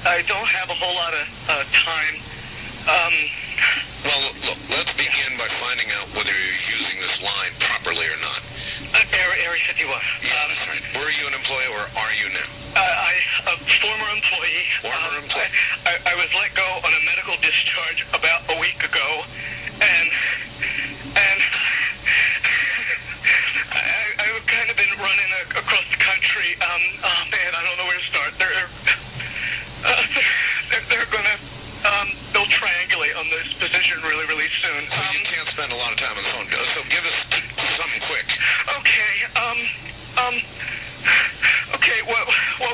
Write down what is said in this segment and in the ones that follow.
I don't have a whole lot of time. Well, look, let's begin by finding out whether you're using this line properly or not. Area 51. Yeah, that's right. Were you an employee or are you now? A former employee. Former employee. I was let go on a medical discharge about a week ago, and I've kind of been running across the country. Oh man, I don't know where to start. They're gonna they'll triangulate on this position really soon. So you can't spend a lot of time on the phone. So give us something quick. Okay. Okay. What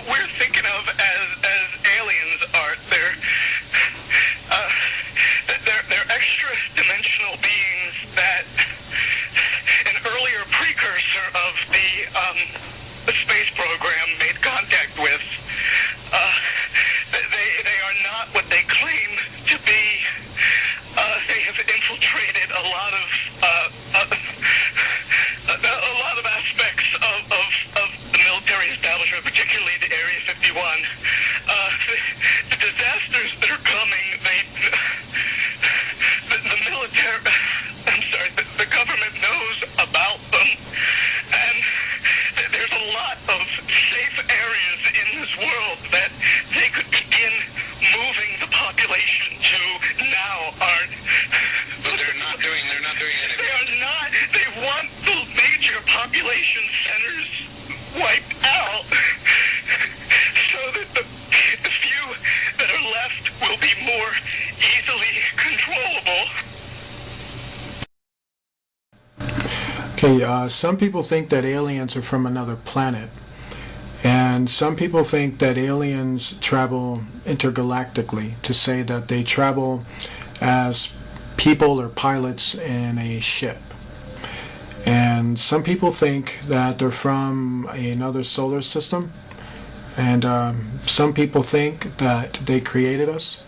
we're thinking of as aliens are they're extra dimensional beings that an earlier precursor of the space program made contact with. They are not what they claim to be. They have infiltrated a lot of aspects of the military establishment, particularly the Area 51. The disasters that are coming, the military, the government knows about them, and there's a lot of safe areas in this world that they could begin moving the population to now aren't. But they're not doing anything. They are not. They want the major population centers wiped out so that the few that are left will be more easily controllable. Okay, some people think that aliens are from another planet. And some people think that aliens travel intergalactically, to say that they travel as people or pilots in a ship. And some people think that they're from another solar system. And some people think that they created us.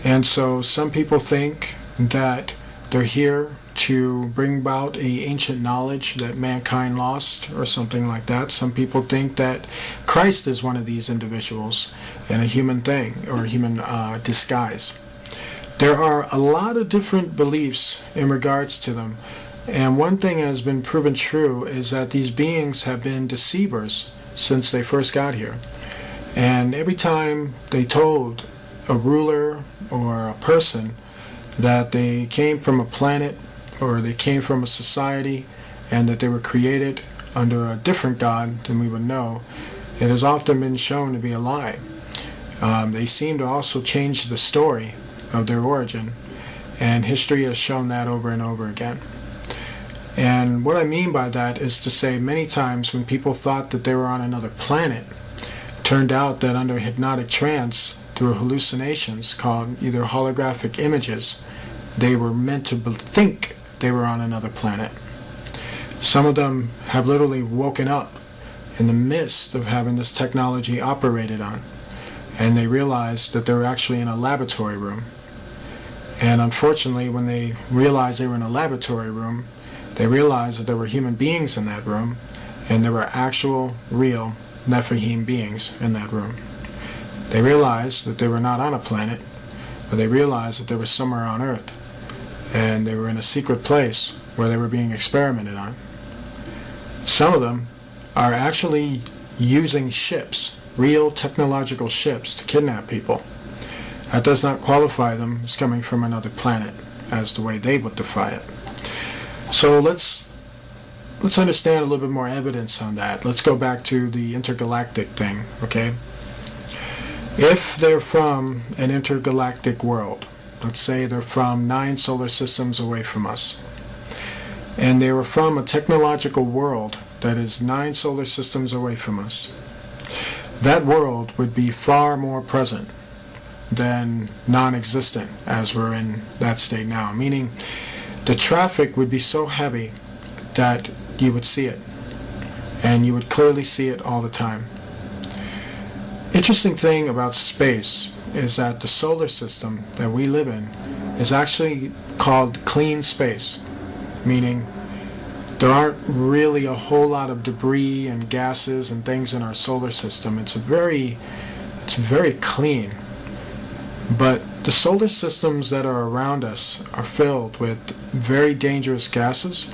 And so some people think that they're here to bring about a ancient knowledge that mankind lost or something like that. Some people think that Christ is one of these individuals in a human thing or a human disguise. There are a lot of different beliefs in regards to them. And one thing that has been proven true is that these beings have been deceivers since they first got here. And every time they told a ruler or a person that they came from a planet or they came from a society and that they were created under a different God than we would know, it has often been shown to be a lie. They seem to also change the story of their origin, and history has shown that over and over again. And what I mean by that is to say many times when people thought that they were on another planet, it turned out that under hypnotic trance, through hallucinations called either holographic images, they were meant to think they were on another planet. Some of them have literally woken up in the midst of having this technology operated on, and they realized that they were actually in a laboratory room. And unfortunately, when they realized they were in a laboratory room, they realized that there were human beings in that room, and there were actual, real Nephilim beings in that room. They realized that they were not on a planet, but they realized that they were somewhere on Earth, and they were in a secret place where they were being experimented on. Some of them are actually using ships, real technological ships, to kidnap people. That does not qualify them as coming from another planet, as the way they would define it. So let's understand a little bit more evidence on that. Let's go back to the intergalactic thing, okay? If they're from an intergalactic world, let's say they're from 9 solar systems away from us, and they were from a technological world that is 9 solar systems away from us, that world would be far more present than non-existent as we're in that state now. Meaning the traffic would be so heavy that you would see it, and you would clearly see it all the time. Interesting thing about space is that the solar system that we live in is actually called clean space, meaning there aren't really a whole lot of debris and gases and things in our solar system. It's a very It's very clean. But the solar systems that are around us are filled with very dangerous gases,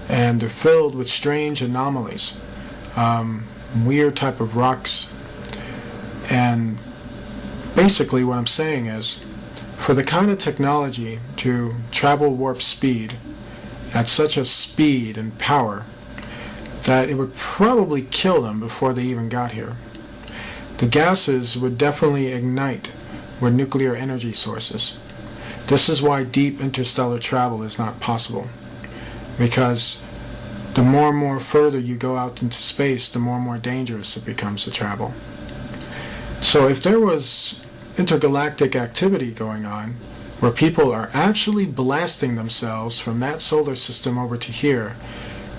and they're filled with strange anomalies, weird type of rocks. And basically what I'm saying is, for the kind of technology to travel warp speed at such a speed and power that it would probably kill them before they even got here, the gases would definitely ignite with nuclear energy sources. This is why deep interstellar travel is not possible, because the more and more further you go out into space, the more and more dangerous it becomes to travel. So if there was intergalactic activity going on, where people are actually blasting themselves from that solar system over to here,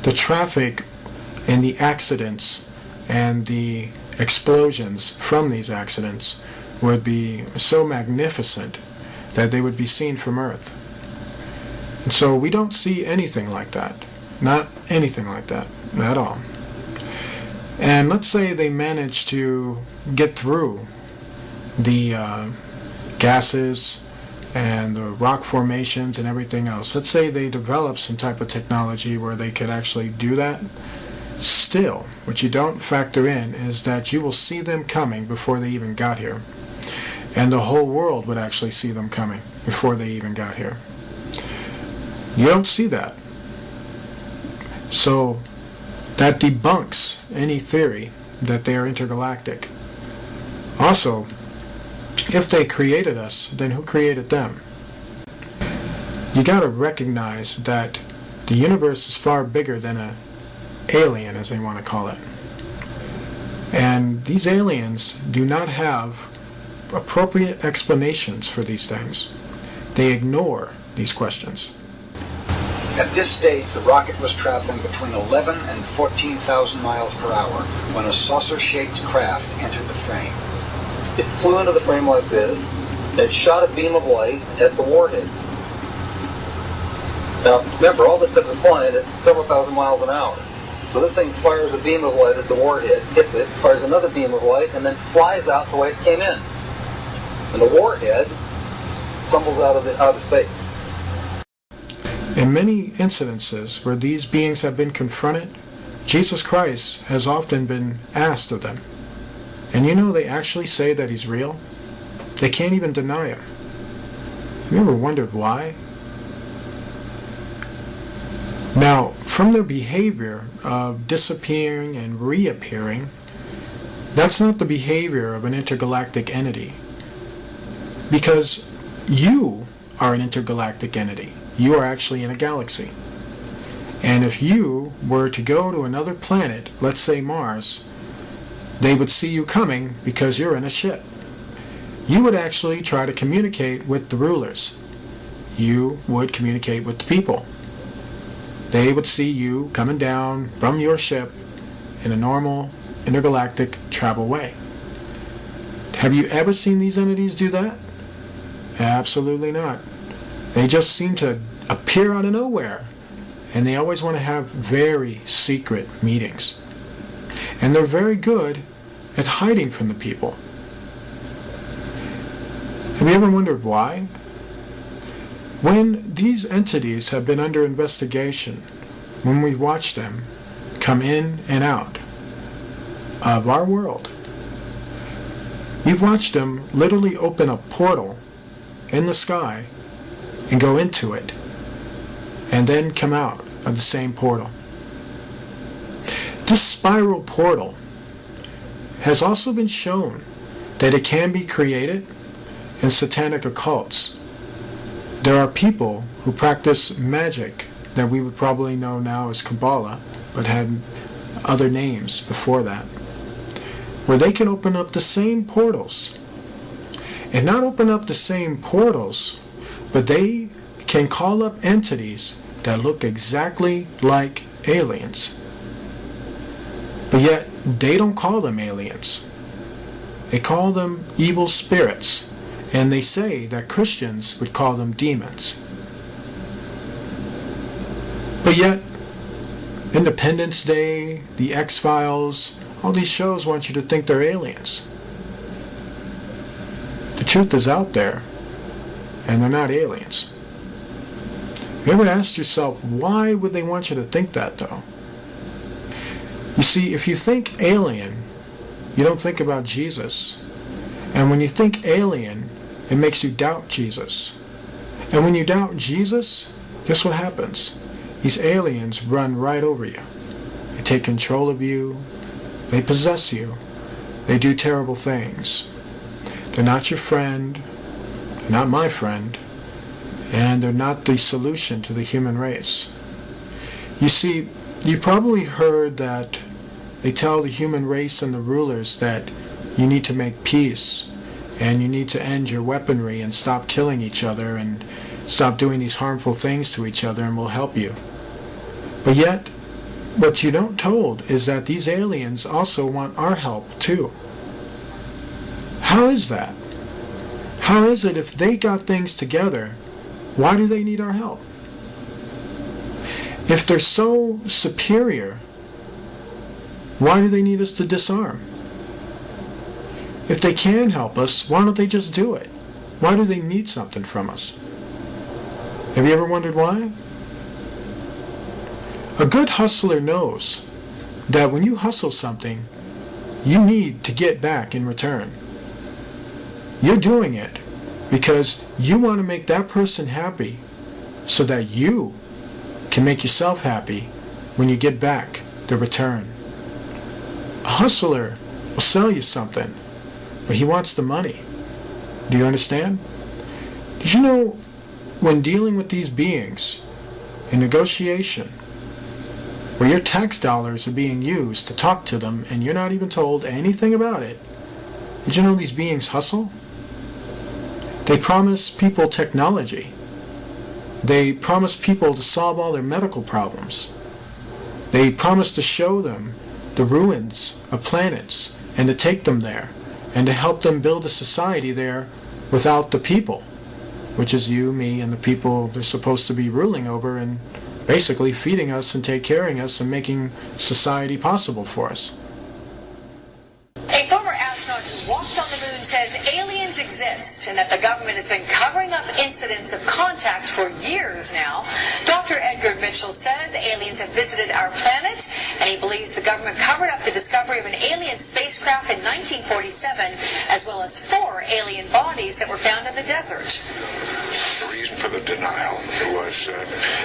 the traffic and the accidents and the explosions from these accidents would be so magnificent that they would be seen from Earth. And so we don't see anything like that. Not anything like that at all. And let's say they manage to get through the gases and the rock formations and everything else. Let's say they develop some type of technology where they could actually do that. Still, what you don't factor in is that you will see them coming before they even got here. And the whole world would actually see them coming before they even got here. You don't see that. So that debunks any theory that they are intergalactic. Also, if they created us, then who created them? You got to recognize that the universe is far bigger than an alien, as they want to call it. And these aliens do not have appropriate explanations for these things. They ignore these questions. At this stage, the rocket was traveling between 11 and 14,000 miles per hour when a saucer-shaped craft entered the frame. It flew into the frame like this, and it shot a beam of light at the warhead. Now, remember, all this stuff is flying at several thousand miles an hour. So this thing fires a beam of light at the warhead, hits it, fires another beam of light, and then flies out the way it came in. And the warhead tumbles out of space. In many incidences where these beings have been confronted, Jesus Christ has often been asked of them. And you know they actually say that he's real? They can't even deny him. Have you ever wondered why? Now, from their behavior of disappearing and reappearing, that's not the behavior of an intergalactic entity. Because you are an intergalactic entity. You are actually in a galaxy. And if you were to go to another planet, let's say Mars, they would see you coming because you're in a ship. You would actually try to communicate with the rulers. You would communicate with the people. They would see you coming down from your ship in a normal intergalactic travel way. Have you ever seen these entities do that? Absolutely not. They just seem to appear out of nowhere, and they always want to have very secret meetings. And they're very good at hiding from the people. Have you ever wondered why? When these entities have been under investigation, when we watch them come in and out of our world, we've watched them literally open a portal in the sky and go into it, and then come out of the same portal. This spiral portal has also been shown that it can be created in satanic occults. There are people who practice magic that we would probably know now as Kabbalah, but had other names before that, where they can open up the same portals. And not open up the same portals, but they can call up entities that look exactly like aliens. But yet, they don't call them aliens. They call them evil spirits. And they say that Christians would call them demons. But yet, Independence Day, The X-Files, all these shows want you to think they're aliens. The truth is out there, and they're not aliens. You ever asked yourself, why would they want you to think that, though? You see, if you think alien, you don't think about Jesus. And when you think alien, it makes you doubt Jesus. And when you doubt Jesus, guess what happens? These aliens run right over you. They take control of you. They possess you. They do terrible things. They're not your friend. They're not my friend. And they're not the solution to the human race. You see, you probably heard that they tell the human race and the rulers that you need to make peace and you need to end your weaponry and stop killing each other and stop doing these harmful things to each other, and we'll help you. But yet, what you don't told is that these aliens also want our help too. How is that? How is it if they got things together, why do they need our help? If they're so superior, why do they need us to disarm? If they can help us, why don't they just do it? Why do they need something from us? Have you ever wondered why? A good hustler knows that when you hustle something, you need to get back in return. You're doing it because you want to make that person happy so that you can make yourself happy when you get back the return. A hustler will sell you something, but he wants the money. Do you understand? Did you know when dealing with these beings in negotiation, where your tax dollars are being used to talk to them and you're not even told anything about it, did you know these beings hustle? They promise people technology. They promise people to solve all their medical problems. They promise to show them the ruins of planets and to take them there and to help them build a society there without the people, which is you, me, and the people they're supposed to be ruling over and basically feeding us and take care of us and making society possible for us. A former astronaut who walked on the moon says aliens exist and that the government has been covering up incidents of contact for years now. Dr. Edgar Mitchell says aliens have visited our planet, and he believes the government covered up the discovery of an alien spacecraft in 1947, as well as 4 alien bodies that were found in the desert. The reason for the denial was,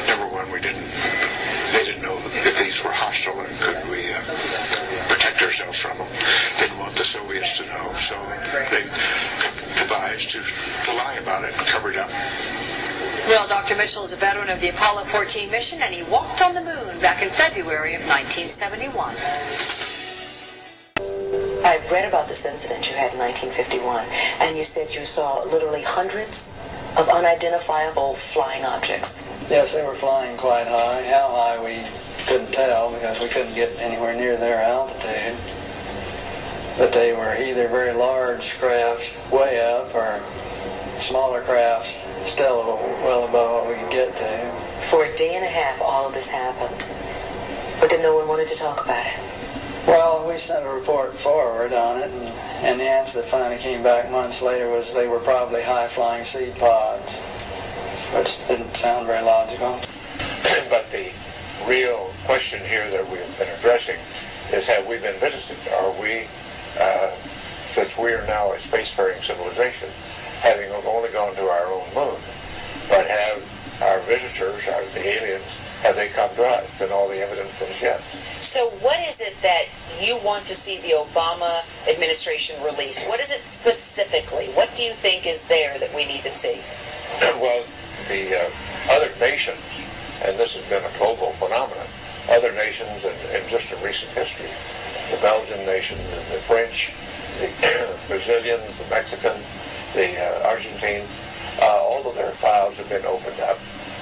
number one, they didn't know if these were hostile and could we protect ourselves from them. Didn't want the Soviets to know, so they devised to lie about it and cover it up. Well, Dr. Mitchell is a veteran of the Apollo 14 mission, and he walked on the moon back in February of 1971. I've read about this incident you had in 1951, and you said you saw literally hundreds of unidentifiable flying objects. Yes, they were flying quite high. How high we couldn't tell because we couldn't get anywhere near their altitude. But they were either very large craft way up or smaller crafts still well above what we could get to. For a day and a half, all of this happened, but then no one wanted to talk about it. Well, we sent a report forward on it, and the answer that finally came back months later was they were probably high-flying seed pods, which didn't sound very logical. But the real question here that we've been addressing is, have we been visited? Are we, since we are now a spacefaring civilization, having only gone to our own moon, but have our visitors, the aliens, have they come to us? And all the evidence is yes. So what is it that you want to see the Obama administration release? What is it specifically? What do you think is there that we need to see? Well, the other nations, and this has been a global phenomenon, other nations in just in recent history, the Belgian nation, the French, the Brazilians, the Mexicans, the Argentines, all of their files have been opened up.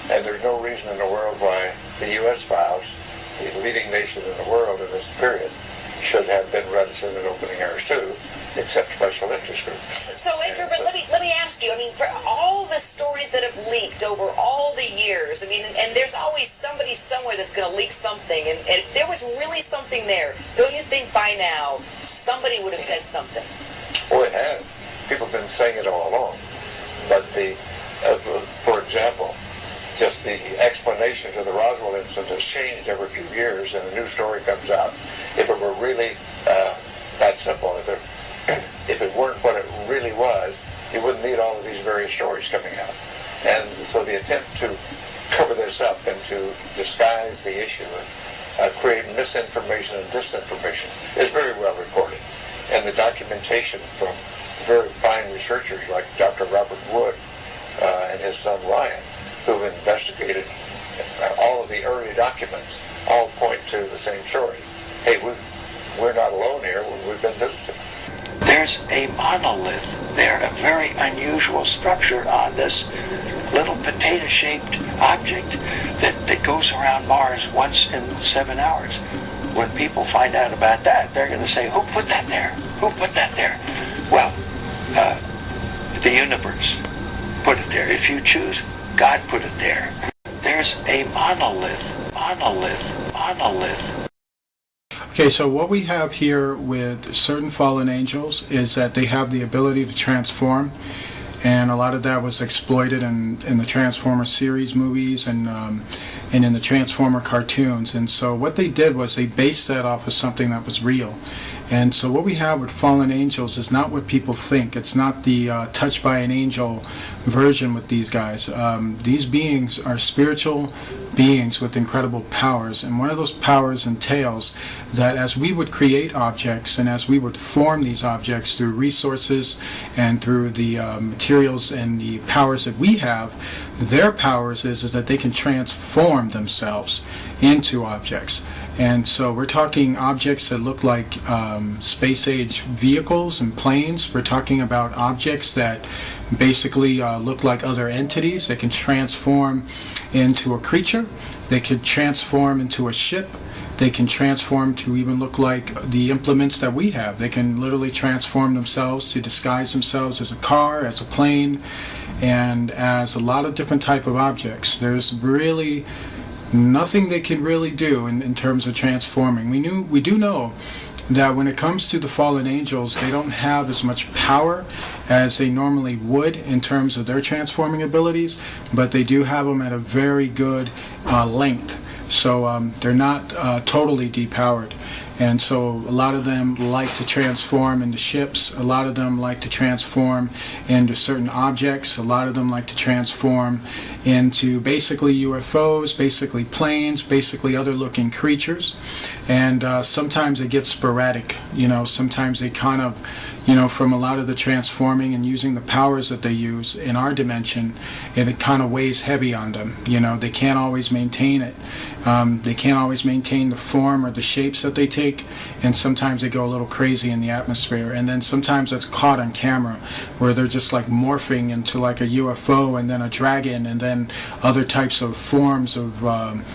And there's no reason in the world why the U.S. files, the leading nation in the world in this period, should have been reticent in opening ours too, except special interest groups. So Edgar, but let me ask you, I mean, for all the stories that have leaked over all the years, I mean, and there's always somebody somewhere that's going to leak something, and if there was really something there, don't you think by now somebody would have said something? Oh, it has. People have been saying it all along. But for example, just the explanation to the Roswell incident has changed every few years, and a new story comes out. If it were really that simple, if it weren't what it really was, you wouldn't need all of these various stories coming out. And so the attempt to cover this up and to disguise the issue and create misinformation and disinformation is very well recorded. And the documentation from very fine researchers like Dr. Robert Wood and his son Ryan, who've investigated all of the early documents, all point to the same story. Hey, we're not alone here. We've been visited. There's a monolith there, a very unusual structure on this little potato-shaped object that goes around Mars once in 7 hours. When people find out about that, they're going to say, who put that there? Who put that there? Well, the universe put it there. If you choose, God put it there. There's a monolith. Okay, so what we have here with certain fallen angels is that they have the ability to transform, and a lot of that was exploited in the Transformer series movies and in the Transformer cartoons. And so what they did was they based that off of something that was real. And so what we have with fallen angels is not what people think. It's not the touched by an angel version with these guys. These beings are spiritual beings with incredible powers, and one of those powers entails that as we would create objects and as we would form these objects through resources and through the materials and the powers that we have, their powers is that they can transform themselves into objects. And so we're talking objects that look like space-age vehicles and planes. We're talking about objects that basically look like other entities. They can transform into a creature. They can transform into a ship. They can transform to even look like the implements that we have. They can literally transform themselves to disguise themselves as a car, as a plane, and as a lot of different type of objects. There's really nothing they can really do in terms of transforming. We do know that when it comes to the fallen angels, they don't have as much power as they normally would in terms of their transforming abilities, but they do have them at a very good length. So they're not totally depowered. And so a lot of them like to transform into ships. A lot of them like to transform into certain objects. A lot of them like to transform into basically UFOs, basically planes, basically other looking creatures. And sometimes it gets sporadic. Sometimes they kind of, from a lot of the transforming and using the powers that they use in our dimension, and it kind of weighs heavy on them. They can't always maintain it. They can't always maintain the form or the shapes that they take, and sometimes they go a little crazy in the atmosphere. And then sometimes that's caught on camera, where they're just like morphing into like a UFO and then a dragon and then other types of forms of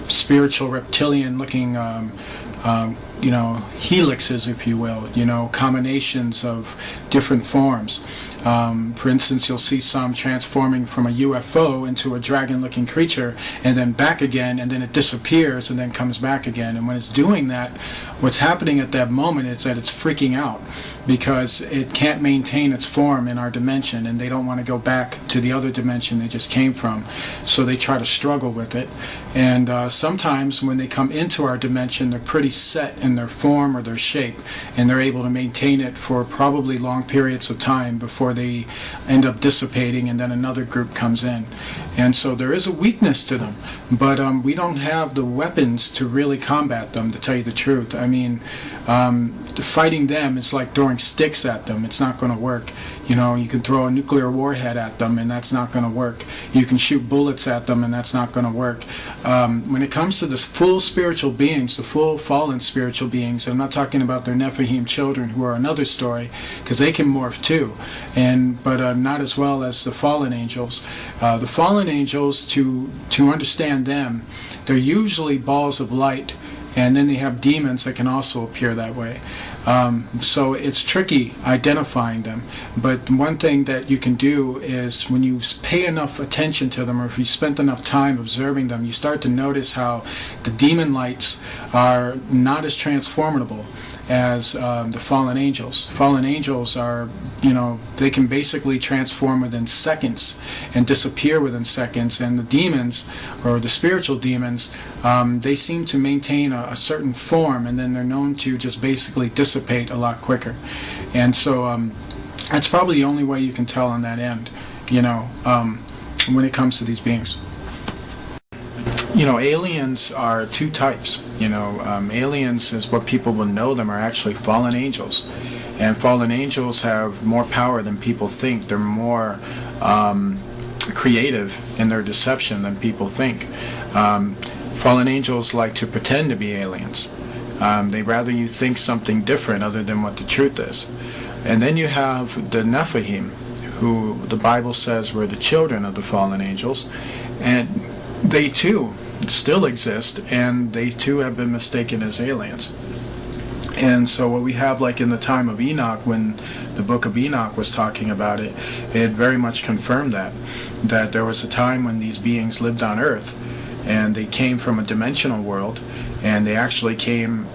spiritual reptilian looking helixes, if you will, combinations of different forms. For instance, you'll see some transforming from a UFO into a dragon-looking creature and then back again, and then it disappears and then comes back again. And when it's doing that, what's happening at that moment is that it's freaking out because it can't maintain its form in our dimension, and they don't want to go back to the other dimension they just came from. So they try to struggle with it. And sometimes when they come into our dimension, they're pretty set in their form or their shape, and they're able to maintain it for probably long periods of time before they end up dissipating, and then another group comes in. And so there is a weakness to them, but we don't have the weapons to really combat them, to tell you the truth. I mean, fighting them is like throwing sticks at them. It's not going to work. You can throw a nuclear warhead at them, and that's not going to work. You can shoot bullets at them, and that's not going to work. When it comes to the full spiritual beings, the full fallen spiritual beings, I'm not talking about their Nephilim children, who are another story, because they can morph too, but not as well as the fallen angels. The fallen angels, to understand them, they're usually balls of light And then they have demons that can also appear that way. So it's tricky identifying them. But one thing that you can do is when you pay enough attention to them, or if you spent enough time observing them, you start to notice how the demon lights are not as transformable as the fallen angels. Fallen angels are, they can basically transform within seconds and disappear within seconds. And the demons, or the spiritual demons, they seem to maintain a certain form, and then they're known to just basically dissipate a lot quicker. And so that's probably the only way you can tell on that end, when it comes to these beings. Aliens are two types. Aliens, is what people will know them, are actually fallen angels. And fallen angels have more power than people think. They're more creative in their deception than people think. Fallen angels like to pretend to be aliens. They'd rather you think something different other than what the truth is. And then you have the Nephilim, who the Bible says were the children of the fallen angels. And they too still exist, and they too have been mistaken as aliens. And so what we have, like in the time of Enoch, when the book of Enoch was talking about it, it very much confirmed that there was a time when these beings lived on earth, and they came from a dimensional world, and they actually came,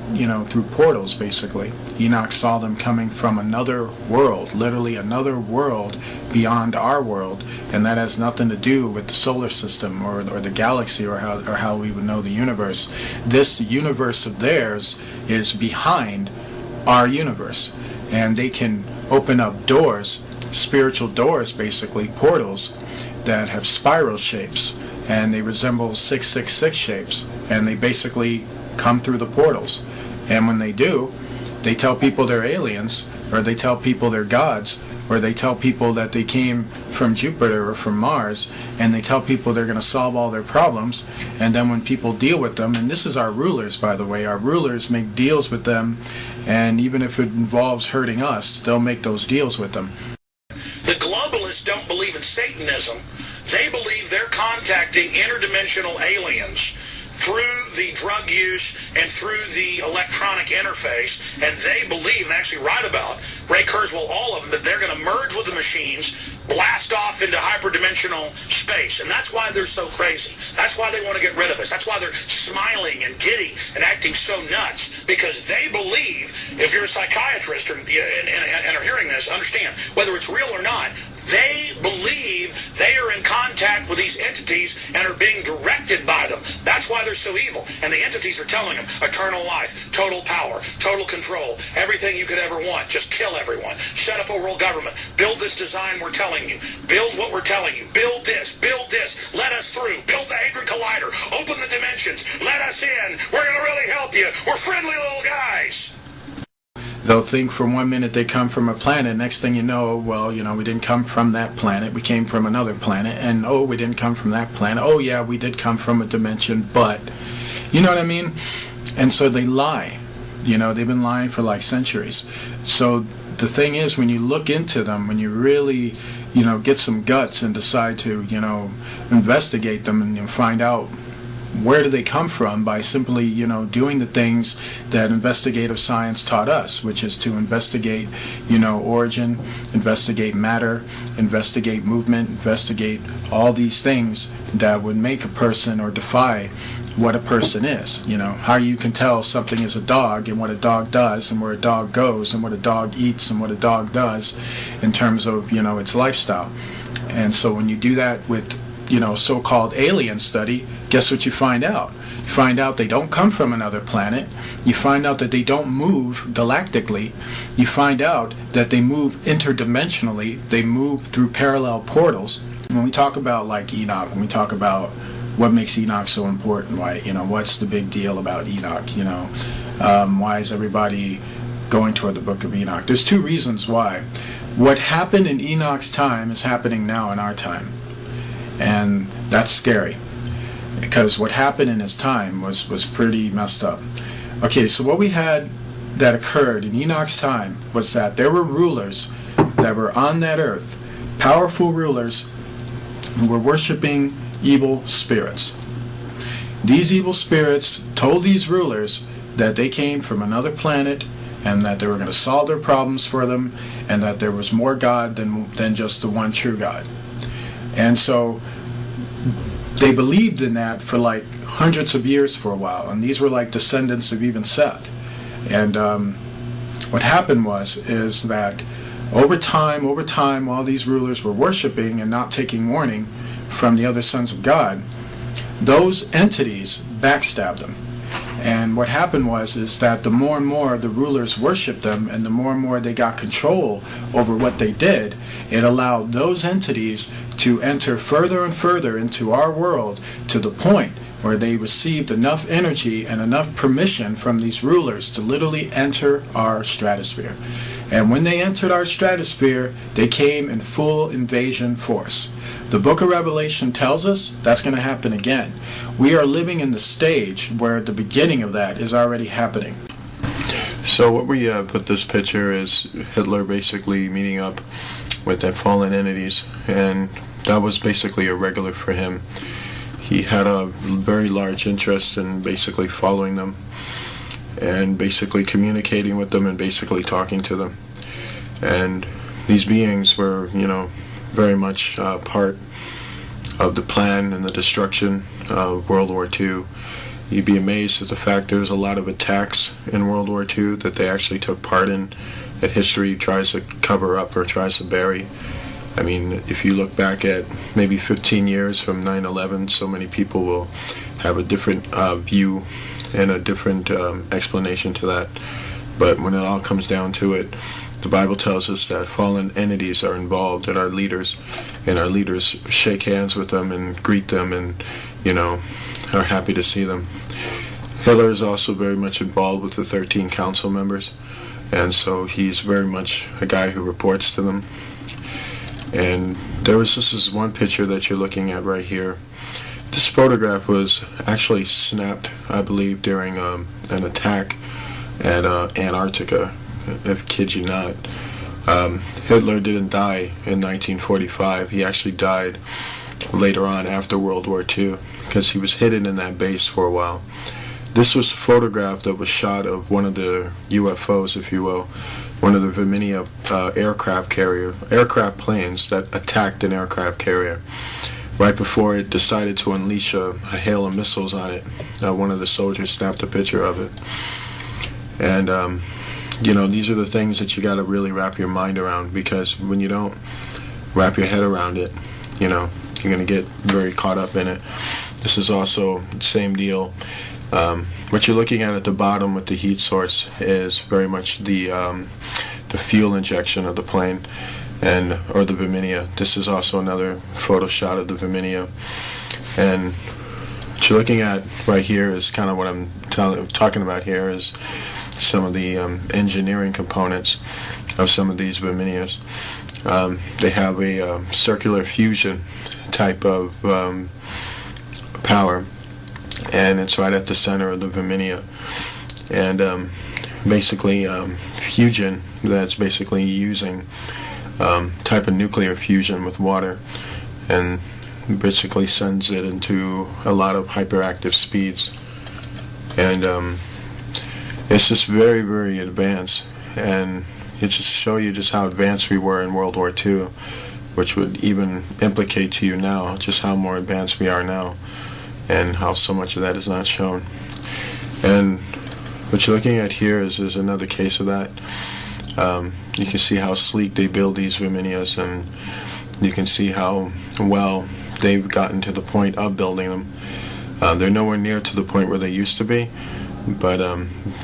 through portals, basically. Enoch saw them coming from another world, literally another world beyond our world, and that has nothing to do with the solar system or the galaxy or how we would know the universe. This universe of theirs is behind our universe, and they can open up doors, spiritual doors, basically, portals that have spiral shapes, and they resemble 666 shapes, and they basically come through the portals. And when they do, they tell people they're aliens, or they tell people they're gods, or they tell people that they came from Jupiter or from Mars, and they tell people they're going to solve all their problems. And then when people deal with them, and this is our rulers, by the way, our rulers make deals with them, and even if it involves hurting us, they'll make those deals with them. The globalists don't believe in Satanism. They believe they're contacting interdimensional aliens through the drug use and through the electronic interface, and they believe, and actually write about, Ray Kurzweil, all of them, that they're going to merge with the machines, blast off into hyperdimensional space. And that's why they're so crazy. That's why they want to get rid of us. That's why they're smiling and giddy and acting so nuts, because they believe, if you're a psychiatrist and are hearing this, understand, whether it's real or not, they believe they are in contact with these entities and are being directed by them. That's why they're so evil. And the entities are telling them eternal life, total power, total control, everything you could ever want. Just kill everyone. Set up a world government. Build this design we're telling you. Build what we're telling you. Build this. Build this. Let us through. Build the Hadron Collider. Open the dimensions. Let us in. We're going to really help you. We're friendly little guys. They'll think for 1 minute they come from a planet. Next thing you know, well, we didn't come from that planet. We came from another planet. And, we didn't come from that planet. Oh, yeah, we did come from a dimension, but... You know what I mean? And so they lie. They've been lying for like centuries. So the thing is, when you look into them, when you really, get some guts and decide to, investigate them and find out where do they come from by simply, doing the things that investigative science taught us, which is to investigate, origin, investigate matter, investigate movement, investigate all these things that would make a person or defy what a person is. How you can tell something is a dog and what a dog does and where a dog goes and what a dog eats and what a dog does in terms of, its lifestyle. And so when you do that with, so-called alien study, guess what you find out? You find out they don't come from another planet. You find out that they don't move galactically. You find out that they move interdimensionally. They move through parallel portals. When we talk about like Enoch, when we talk about what makes Enoch so important, why, what's the big deal about Enoch, why is everybody going toward the book of Enoch? There's two reasons why. What happened in Enoch's time is happening now in our time. And that's scary, because what happened in his time was pretty messed up. Okay, so what we had that occurred in Enoch's time was that there were rulers that were on that earth, powerful rulers who were worshiping evil spirits. These evil spirits told these rulers that they came from another planet and that they were going to solve their problems for them, and that there was more God than just the one true God. And so they believed in that for like hundreds of years for a while, and these were like descendants of even Seth. And what happened is that over time, while these rulers were worshiping and not taking warning from the other sons of God, those entities backstabbed them. And what happened is that the more and more the rulers worshipped them, and the more they got control over what they did, it allowed those entities to enter further and further into our world, to the point where they received enough energy and enough permission from these rulers to literally enter our stratosphere. And when they entered our stratosphere, they came in full invasion force. The book of Revelation tells us that's going to happen again. We are living in the stage where the beginning of that is already happening. So what we put this picture is Hitler basically meeting up with the fallen entities, and that was basically a regular for him. He had a very large interest in basically following them and basically communicating with them and basically talking to them. And these beings were, very much part of the plan and the destruction of World War II. You'd be amazed at the fact there's a lot of attacks in World War II that they actually took part in, that history tries to cover up or tries to bury. I mean, if you look back at maybe 15 years from 9/11, so many people will have a different view and a different explanation to that. But when it all comes down to it, the Bible tells us that fallen entities are involved, and our leaders shake hands with them and greet them, and are happy to see them. Hitler is also very much involved with the 13 council members, and so he's very much a guy who reports to them. And this is one picture that you're looking at right here. This photograph was actually snapped, I believe, during an attack at Antarctica, if kid you not. Hitler didn't die in 1945. He actually died later on after World War II because he was hidden in that base for a while. This was a photograph that was shot of one of the UFOs, if you will, one of the Virginia aircraft planes that attacked an aircraft carrier. Right before it decided to unleash a hail of missiles on it, one of the soldiers snapped a picture of it. And these are the things that you got to really wrap your mind around, because when you don't wrap your head around it, you're going to get very caught up in it. This is also the same deal. What you're looking at the bottom with the heat source is very much the fuel injection of the plane, or the Virginia. This is also another photo shot of the Virginia. And what you're looking at right here is kind of what I'm talking about here, is some of the engineering components of some of these Virginias. They have a circular fusion type of power, and it's right at the center of the Virginia. And basically fusion, that's basically using type of nuclear fusion with water, and basically sends it into a lot of hyperactive speeds. And it's just very, very advanced, and it's just to show you just how advanced we were in World War II, which would even implicate to you now just how more advanced we are now, and how so much of that is not shown. And what you're looking at here is another case of that. You can see how sleek they build these Virginias, and you can see how well they've gotten to the point of building them. They're nowhere near to the point where they used to be, but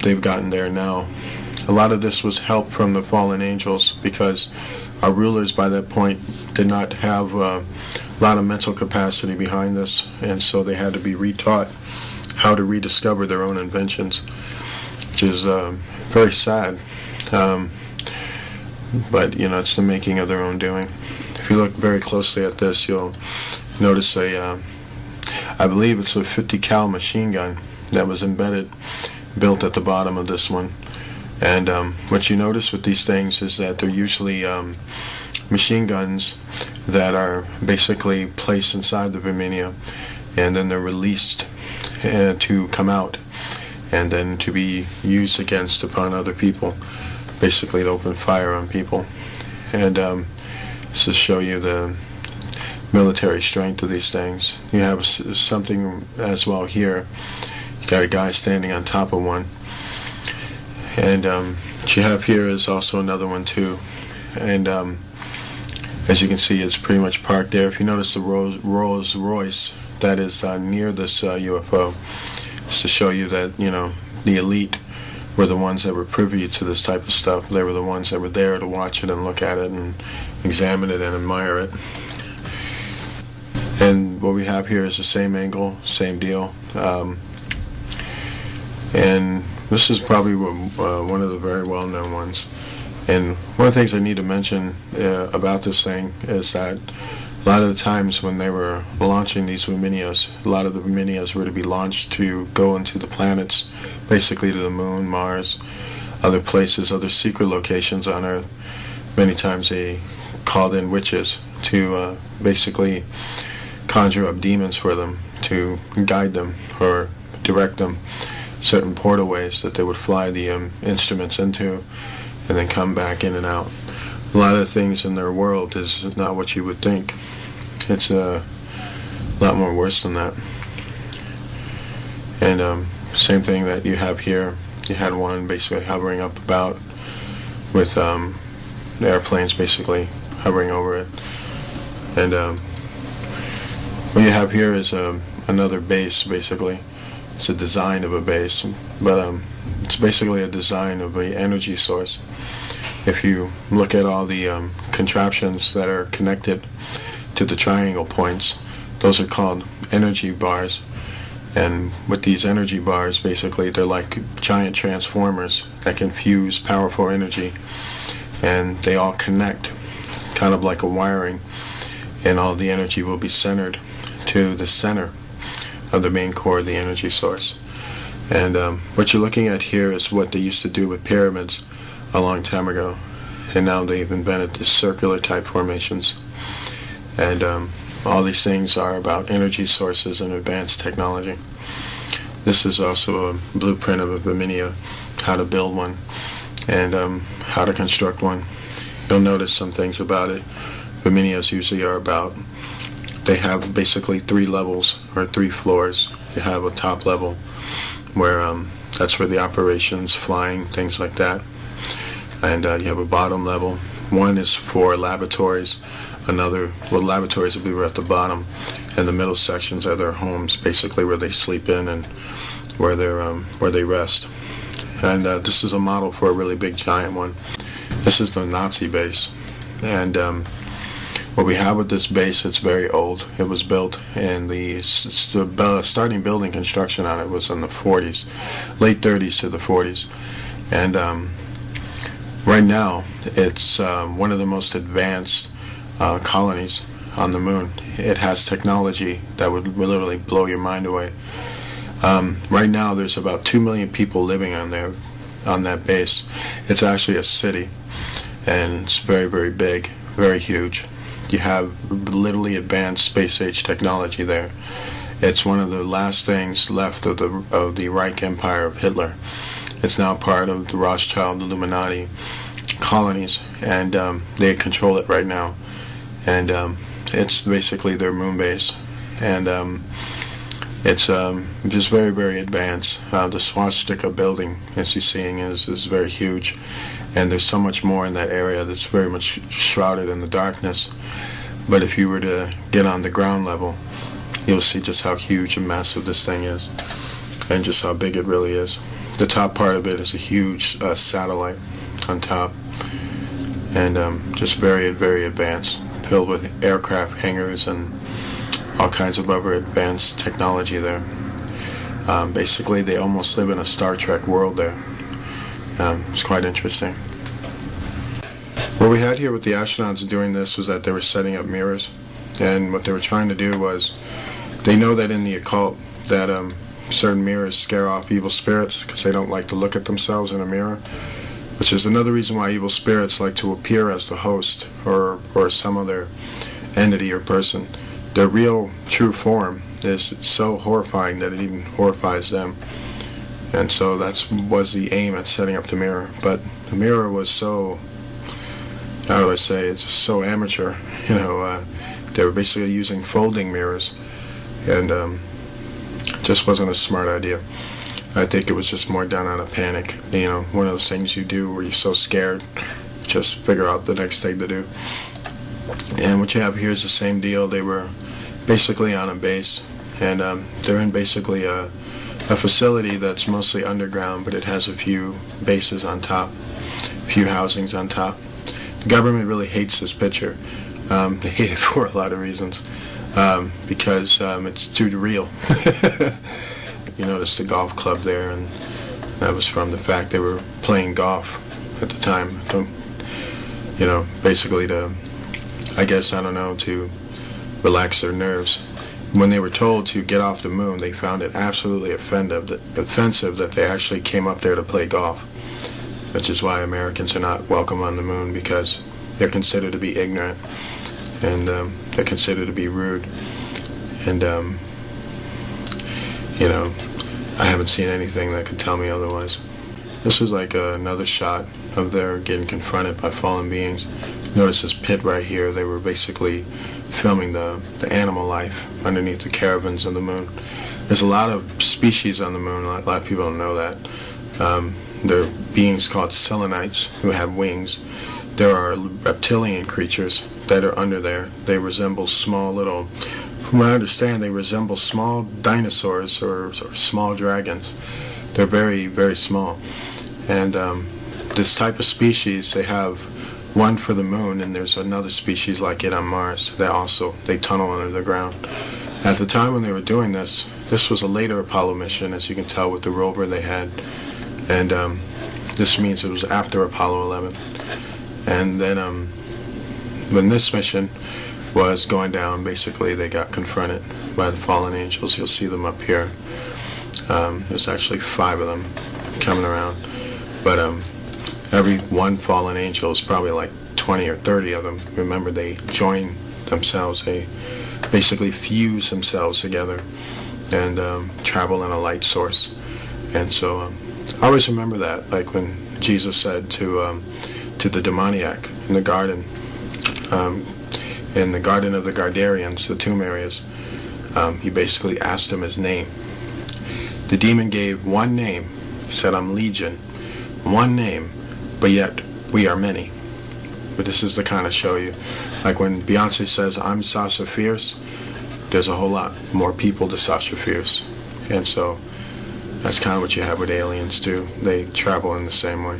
they've gotten there now. A lot of this was help from the fallen angels, because our rulers by that point did not have a lot of mental capacity behind this, and so they had to be retaught how to rediscover their own inventions, which is very sad. But it's the making of their own doing. If you look very closely at this, you'll notice I believe it's a 50 cal machine gun that was built at the bottom of this one. And what you notice with these things is that they're usually machine guns that are basically placed inside the Virginia, and then they're released to come out and then to be used against upon other people, basically to open fire on people. And this to show you the military strength of these things. You have something as well here. You got a guy standing on top of one, and what you have here is also another one too. And as you can see, it's pretty much parked there. If you notice the Rolls Royce that is near this UFO, it's to show you that, you know, the elite were the ones that were privy to this type of stuff. They were the ones that were there to watch it and look at it and examine it and admire it. And what we have here is the same angle, same deal. And this is probably one of the very well-known ones. And one of the things I need to mention about this thing is that a lot of the times when they were launching these Viminios, a lot of the Viminios were to be launched to go into the planets, basically to the moon, Mars, other places, other secret locations on Earth. Many times they called in witches to basically conjure up demons for them, to guide them or direct them certain portalways that they would fly the instruments into and then come back in and out. A lot of things in their world is not what you would think. It's a lot more worse than that. And same thing that you have here. You had one basically hovering up about with the airplanes basically hovering over it. And what you have here is another base basically. It's a design of a base, but it's basically a design of an energy source. If you look at all the contraptions that are connected to the triangle points, those are called energy bars. And with these energy bars, basically, they're like giant transformers that can fuse powerful energy, and they all connect, kind of like a wiring, and all the energy will be centered to the center of the main core of the energy source. And what you're looking at here is what they used to do with pyramids a long time ago, and now they've invented these circular type formations. And all these things are about energy sources and advanced technology. This is also a blueprint of a Viminio, how to build one and how to construct one. You'll notice some things about it. Viminios usually are about, they have basically 3 levels or 3 floors. You have a top level where that's where the operations, flying, things like that. And you have a bottom level. One is for laboratories. Another, well, laboratories will be at the bottom, and the middle sections are their homes, basically where they sleep in and where they rest. And this is a model for a really big giant one. This is the Nazi base, and what we have with this base, it's very old. It was built in the starting building construction on it was in the 40s, late 30s to the 40s, and right now it's one of the most advanced colonies on the moon. It has technology that would literally blow your mind away. Right now there's about 2 million people living on there, on that base. It's actually a city, and it's very, very big, very huge. You have literally advanced space age technology there. It's one of the last things left of the Reich Empire of Hitler. It's now part of the Rothschild Illuminati colonies, and they control it right now. And it's basically their moon base, and it's just very, very advanced. The swastika building, as you're seeing, is very huge, and there's so much more in that area that's very much shrouded in the darkness. But if you were to get on the ground level, you'll see just how huge and massive this thing is, and just how big it really is. The top part of it is a huge satellite on top, and just very, very advanced, filled with aircraft hangars and all kinds of other advanced technology there. Basically, they almost live in a Star Trek world there. It's quite interesting. What we had here with the astronauts doing this was that they were setting up mirrors, and what they were trying to do was, they know that in the occult that certain mirrors scare off evil spirits because they don't like to look at themselves in a mirror, which is another reason why evil spirits like to appear as the host or some other entity or person. Their real true form is so horrifying that it even horrifies them. And so that was the aim at setting up the mirror. But the mirror was so, how do I say, it's so amateur. You know, they were basically using folding mirrors, and just wasn't a smart idea. I think it was just more done out of panic. You know, one of those things you do where you're so scared, just figure out the next thing to do. And what you have here is the same deal. They were basically on a base, and they're in basically a facility that's mostly underground, but it has a few bases on top, a few housings on top. The government really hates this picture. They hate it for a lot of reasons, because it's too real. You notice the golf club there, and that was from the fact they were playing golf at the time. You know, basically to, I guess, I don't know, to relax their nerves. When they were told to get off the moon, they found it absolutely offensive that they actually came up there to play golf, which is why Americans are not welcome on the moon, because they're considered to be ignorant, and they're considered to be rude. And, you know, I haven't seen anything that could tell me otherwise. This is like another shot of their getting confronted by fallen beings. Notice this pit right here. They were basically filming the animal life underneath the caravans of the moon. There's a lot of species on the moon. A lot of people don't know that. There are beings called selenites who have wings. There are reptilian creatures that are under there. They resemble small little, from what I understand, they resemble small dinosaurs or small dragons. They're very, very small. And this type of species, they have one for the moon, and there's another species like it on Mars. They tunnel under the ground. At the time when they were doing this was a later Apollo mission, as you can tell with the rover they had. And this means it was after Apollo 11. And then when this mission was going down, basically they got confronted by the fallen angels. You'll see them up here. There's actually 5 of them coming around. But every one fallen angel is probably like 20 or 30 of them. Remember, they join themselves. They basically fuse themselves together and travel in a light source. And so I always remember that, like when Jesus said to the demoniac in the garden of the Gardarians, the tomb areas, he basically asked him his name. The demon gave one name. He said, "I'm Legion." One name, but yet we are many. But this is the kind of show you, like when Beyonce says, "I'm Sasha Fierce," there's a whole lot more people to Sasha Fierce. And so that's kind of what you have with aliens too. They travel in the same way.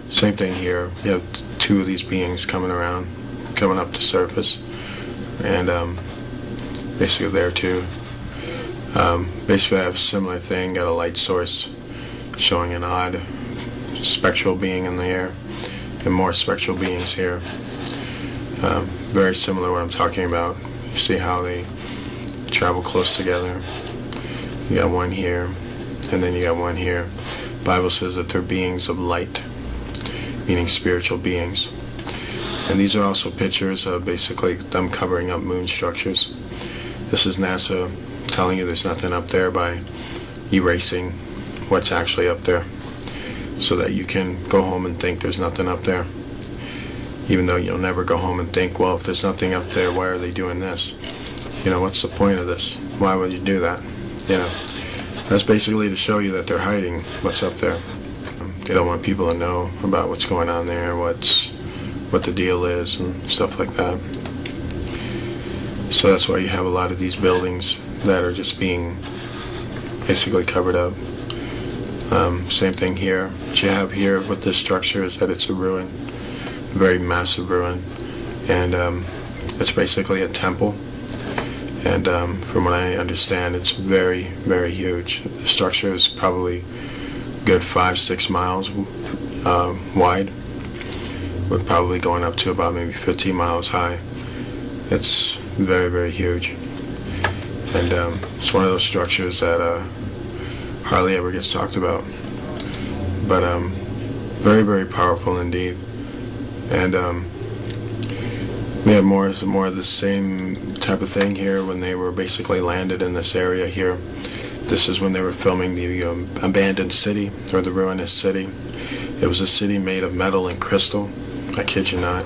Same thing here. You have 2 of these beings coming up the surface, and basically there too. Basically I have a similar thing, got a light source showing an odd spectral being in the air, and more spectral beings here. Very similar to what I'm talking about. You see how they travel close together. You got one here, and then you got one here. The Bible says that they're beings of light, meaning spiritual beings. And these are also pictures of basically them covering up moon structures. This is NASA telling you there's nothing up there by erasing what's actually up there, so that you can go home and think there's nothing up there, even though you'll never go home and think, well, if there's nothing up there, why are they doing this? You know, what's the point of this? Why would you do that? You know, that's basically to show you that they're hiding what's up there. They don't want people to know about what's going on there, what the deal is, and stuff like that. So that's why you have a lot of these buildings that are just being basically covered up. Same thing here. What you have here with this structure is that it's a ruin, a very massive ruin, and it's basically a temple. And from what I understand, it's very, very huge. The structure is probably a good 5-6 miles wide, with probably going up to about maybe 15 miles high. It's very, very huge, and it's one of those structures that hardly ever gets talked about, but very, very powerful indeed. And We have more of the same type of thing here when they were basically landed in this area here. This is when they were filming the abandoned city, or the ruinous city. It was a city made of metal and crystal. I kid you not.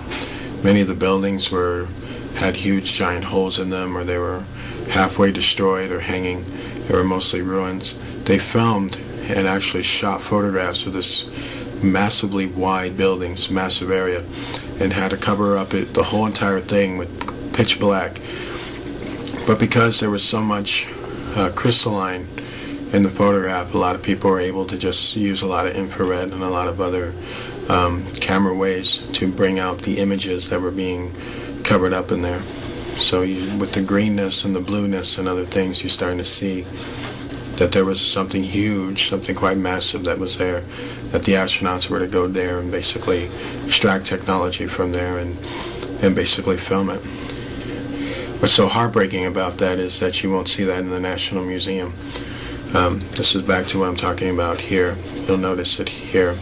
Many of the buildings had huge giant holes in them, or they were halfway destroyed or hanging. They were mostly ruins. They filmed and actually shot photographs of this massively wide buildings, massive area, and had to cover up the whole entire thing with pitch black. But because there was so much crystalline in the photograph, a lot of people were able to just use a lot of infrared and a lot of other camera ways to bring out the images that were being covered up in there. So with the greenness and the blueness and other things, you're starting to see that there was something huge, something quite massive that was there, that the astronauts were to go there and basically extract technology from there and basically film it. What's so heartbreaking about that is that you won't see that in the National Museum. This is back to what I'm talking about here. You'll notice it here.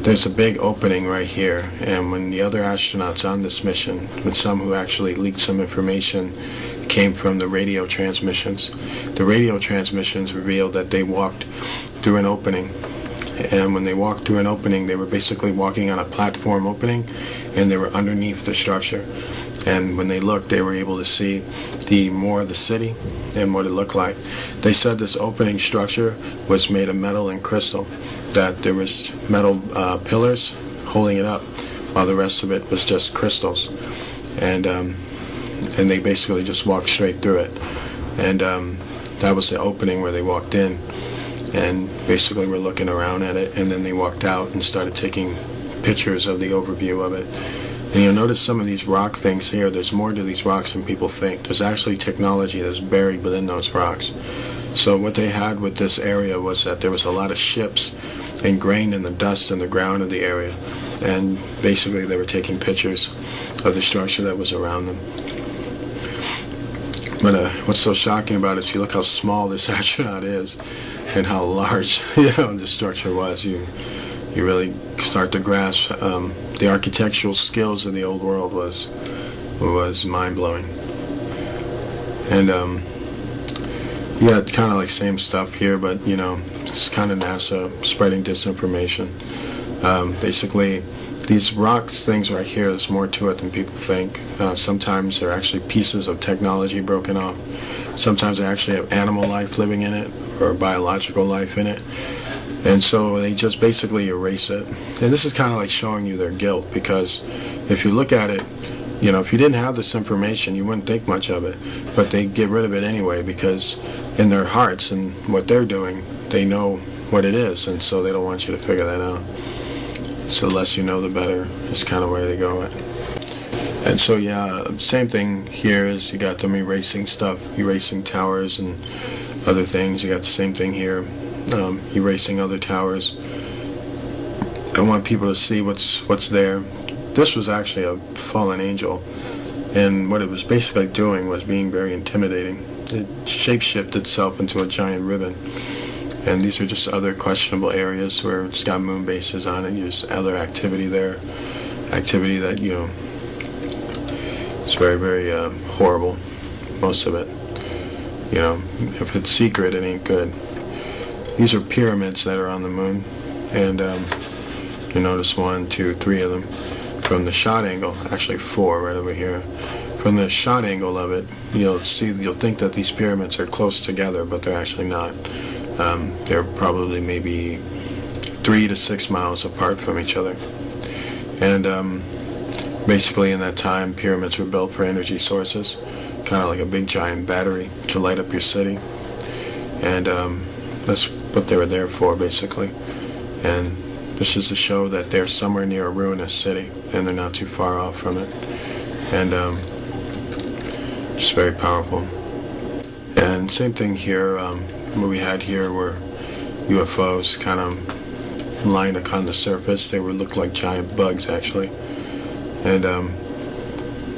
There's a big opening right here, and when the other astronauts on this mission, with some who actually leaked some information, came from the radio transmissions. The radio transmissions revealed that they walked through an opening, and when they walked through an opening, they were basically walking on a platform opening, and they were underneath the structure. And when they looked, they were able to see more of the city and what it looked like. They said this opening structure was made of metal and crystal, that there was metal pillars holding it up, while the rest of it was just crystals. And they basically just walked straight through it. And that was the opening where they walked in, and basically were looking around at it, and then they walked out and started taking pictures of the overview of it. And you'll notice some of these rock things here. There's more to these rocks than people think. There's actually technology that's buried within those rocks. So what they had with this area was that there was a lot of ships ingrained in the dust in the ground of the area, and basically they were taking pictures of the structure that was around them. But what's so shocking about it, if you look how small this astronaut is and how large the structure was, you really start to grasp the architectural skills of the old world was mind-blowing. And yeah, it's kind of like same stuff here, but it's kind of NASA spreading disinformation. Basically, these rocks things right here, there's more to it than people think. Sometimes they're actually pieces of technology broken off. Sometimes they actually have animal life living in it, or biological life in it. And so they just basically erase it. And this is kind of like showing you their guilt, because if you look at it, if you didn't have this information, you wouldn't think much of it. But they get rid of it anyway, because in their hearts and what they're doing, they know what it is, and so they don't want you to figure that out. So the less you know, the better is kind of where they go at. And so yeah, same thing here is you got them erasing stuff, erasing towers and other things. You got the same thing here. Erasing other towers. I want people to see what's there. This was actually a fallen angel, and what it was basically doing was being very intimidating. It shapeshifted itself into a giant ribbon, and these are just other questionable areas where it's got moon bases on it. There's other activity there, activity that it's very, very horrible, most of it. If it's secret, it ain't good. These are pyramids that are on the moon, and you notice 1, 2, 3 of them. From the shot angle, actually 4 right over here. From the shot angle of it, you'll think that these pyramids are close together, but they're actually not. They're probably maybe 3 to 6 miles apart from each other. And basically in that time, pyramids were built for energy sources, kind of like a big giant battery to light up your city. And that's what they were there for, basically. And this is to show that they're somewhere near a ruinous city, and they're not too far off from it. And just very powerful. And same thing here. What we had here were UFOs kind of lying on the surface. They looked like giant bugs, actually. And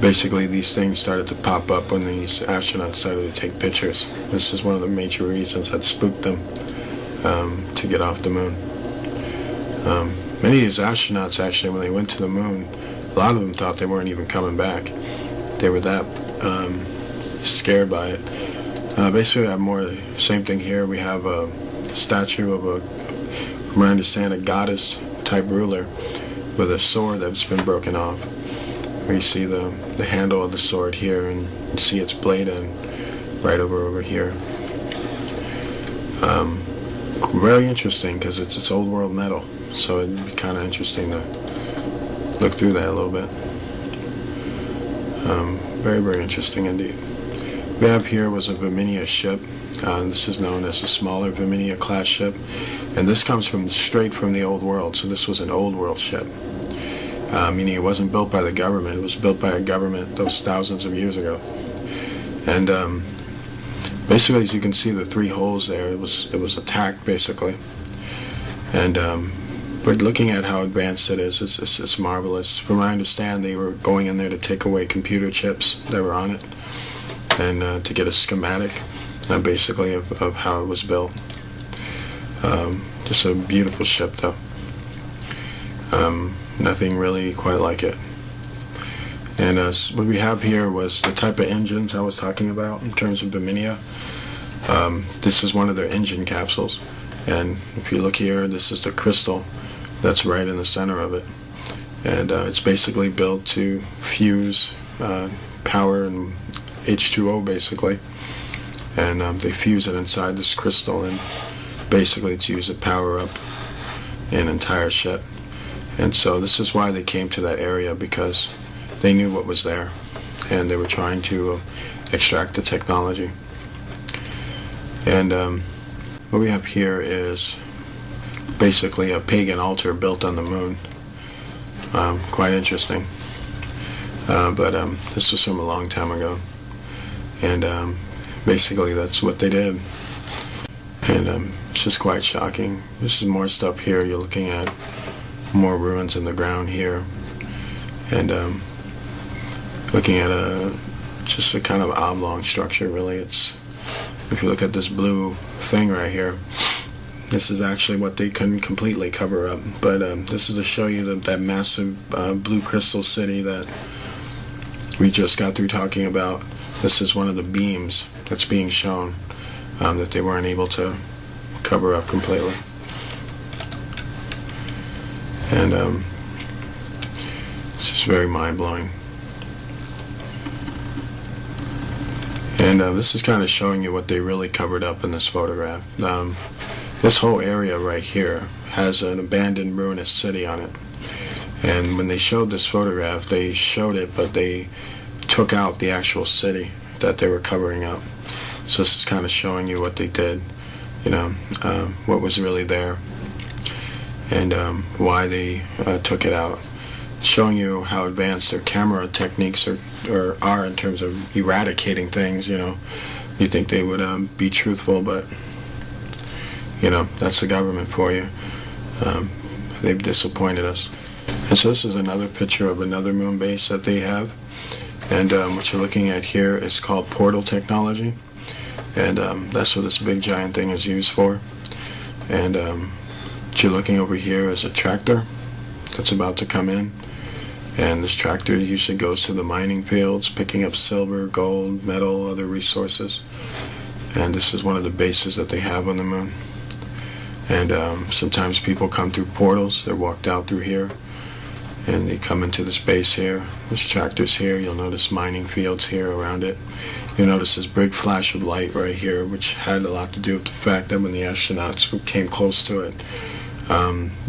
basically these things started to pop up when these astronauts started to take pictures. This is one of the major reasons that spooked them to get off the moon. Many of these astronauts, actually, when they went to the moon, A lot of them thought they weren't even coming back. They were that scared by it. Basically, we have more same thing here. We have a statue of from what I understand, a goddess-type ruler with a sword that's been broken off. We see the handle of the sword here, and you see its blade end right over here. Very interesting because it's old world metal, so it'd be kind of interesting to look through that a little bit. Very, very interesting indeed. We have here was a Viminia ship. This is known as a smaller Viminia class ship, and this comes straight from the old world. So this was an old world ship, meaning it wasn't built by the government. It was built by a government those thousands of years ago. And basically, as you can see, the 3 holes there, it was attacked basically. And but looking at how advanced it is, it's marvelous. From what I understand, they were going in there to take away computer chips that were on it, and to get a schematic, basically, of how it was built. Just a beautiful ship, though. Nothing really quite like it. And what we have here was the type of engines I was talking about in terms of Viminia. This is one of their engine capsules. And if you look here, this is the crystal that's right in the center of it. And it's basically built to fuse power and H2O, basically. And they fuse it inside this crystal, and basically it's used to power up an entire ship. And so this is why they came to that area, because they knew what was there, and they were trying to extract the technology. And what we have here is basically a pagan altar built on the moon. Quite interesting. But this was from a long time ago. And basically that's what they did. And it's just quite shocking. This is more stuff here. You're looking at more ruins in the ground here. And looking at just a kind of oblong structure, really. If you look at this blue thing right here, this is actually what they couldn't completely cover up. But this is to show you that massive blue crystal city that we just got through talking about. This is one of the beams that's being shown that they weren't able to cover up completely. And it's just very mind-blowing. And this is kind of showing you what they really covered up in this photograph. This whole area right here has an abandoned ruinous city on it. And when they showed this photograph, they showed it, but they took out the actual city that they were covering up. So this is kind of showing you what they did, what was really there, and why they took it out. Showing you how advanced their camera techniques are in terms of eradicating things. You think they would be truthful, but that's the government for you. They've disappointed us. And so this is another picture of another moon base that they have. And what you're looking at here is called portal technology. And that's what this big giant thing is used for. And what you're looking over here is a tractor that's about to come in. And this tractor usually goes to the mining fields, picking up silver, gold, metal, other resources. And this is one of the bases that they have on the moon. And sometimes people come through portals. They're walked out through here, and they come into this base here. There's tractors here. You'll notice mining fields here around it. You'll notice this big flash of light right here, which had a lot to do with the fact that when the astronauts came close to it,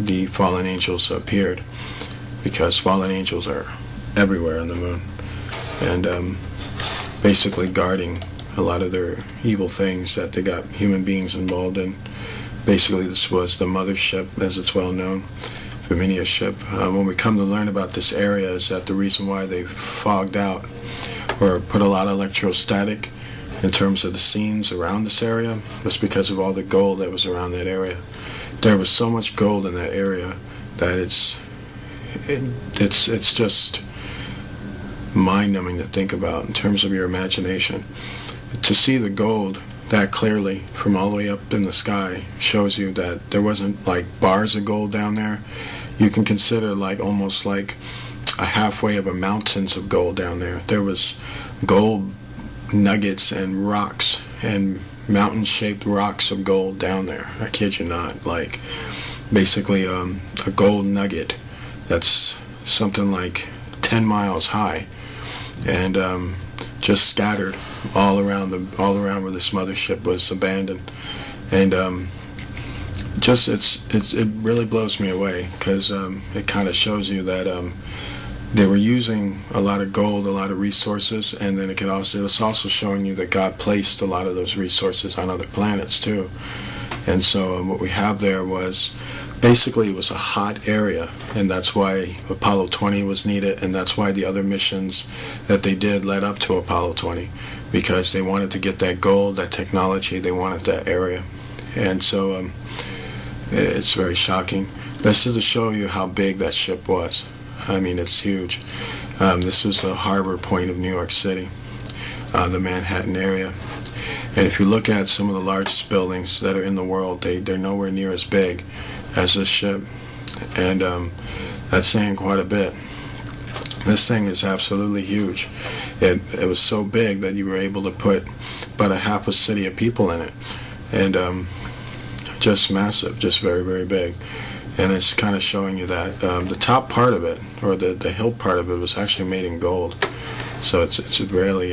the fallen angels appeared, because fallen angels are everywhere on the moon, and basically guarding a lot of their evil things that they got human beings involved in. Basically, this was the mothership, as it's well known, Viminia ship. When we come to learn about this area, is that the reason why they fogged out or put a lot of electrostatic in terms of the scenes around this area was because of all the gold that was around that area. There was so much gold in that area that it's just mind-numbing to think about in terms of your imagination. To see the gold that clearly from all the way up in the sky shows you that there wasn't like bars of gold down there. You can consider like almost like a halfway of a mountains of gold down there. There was gold nuggets and rocks and mountain-shaped rocks of gold down there. I kid you not. Like, basically a gold nugget that's something like 10 miles high, and just scattered all around where this mothership was abandoned. And it really blows me away, because it kind of shows you that they were using a lot of gold, a lot of resources, and then it's also showing you that God placed a lot of those resources on other planets too. And so what we have there was basically, it was a hot area, and that's why Apollo 20 was needed, and that's why the other missions that they did led up to Apollo 20, because they wanted to get that gold, that technology, they wanted that area. And so it's very shocking. This is to show you how big that ship was. I mean, it's huge. This was the harbor point of New York City, the Manhattan area. And if you look at some of the largest buildings that are in the world, they're nowhere near as big as this ship. And that's saying quite a bit. This thing is absolutely huge. It was so big that you were able to put about a half a city of people in it. And just massive, just very, very big. And it's kind of showing you that the top part of it, or the hill part of it, was actually made in gold. So it's really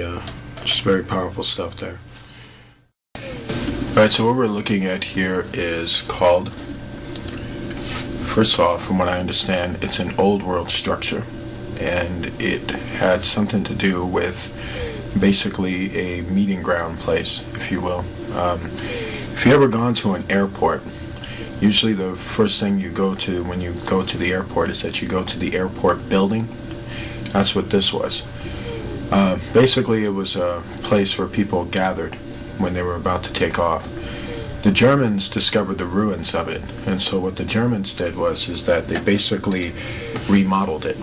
just very powerful stuff there. Alright, so what we're looking at here is called, first of all, from what I understand, it's an old world structure. And it had something to do with basically a meeting ground place, if you will. If you ever gone to an airport, usually the first thing you go to when you go to the airport is that you go to the airport building. That's what this was. Basically, it was a place where people gathered when they were about to take off. The Germans discovered the ruins of it, and so what the Germans did is that they basically remodeled it.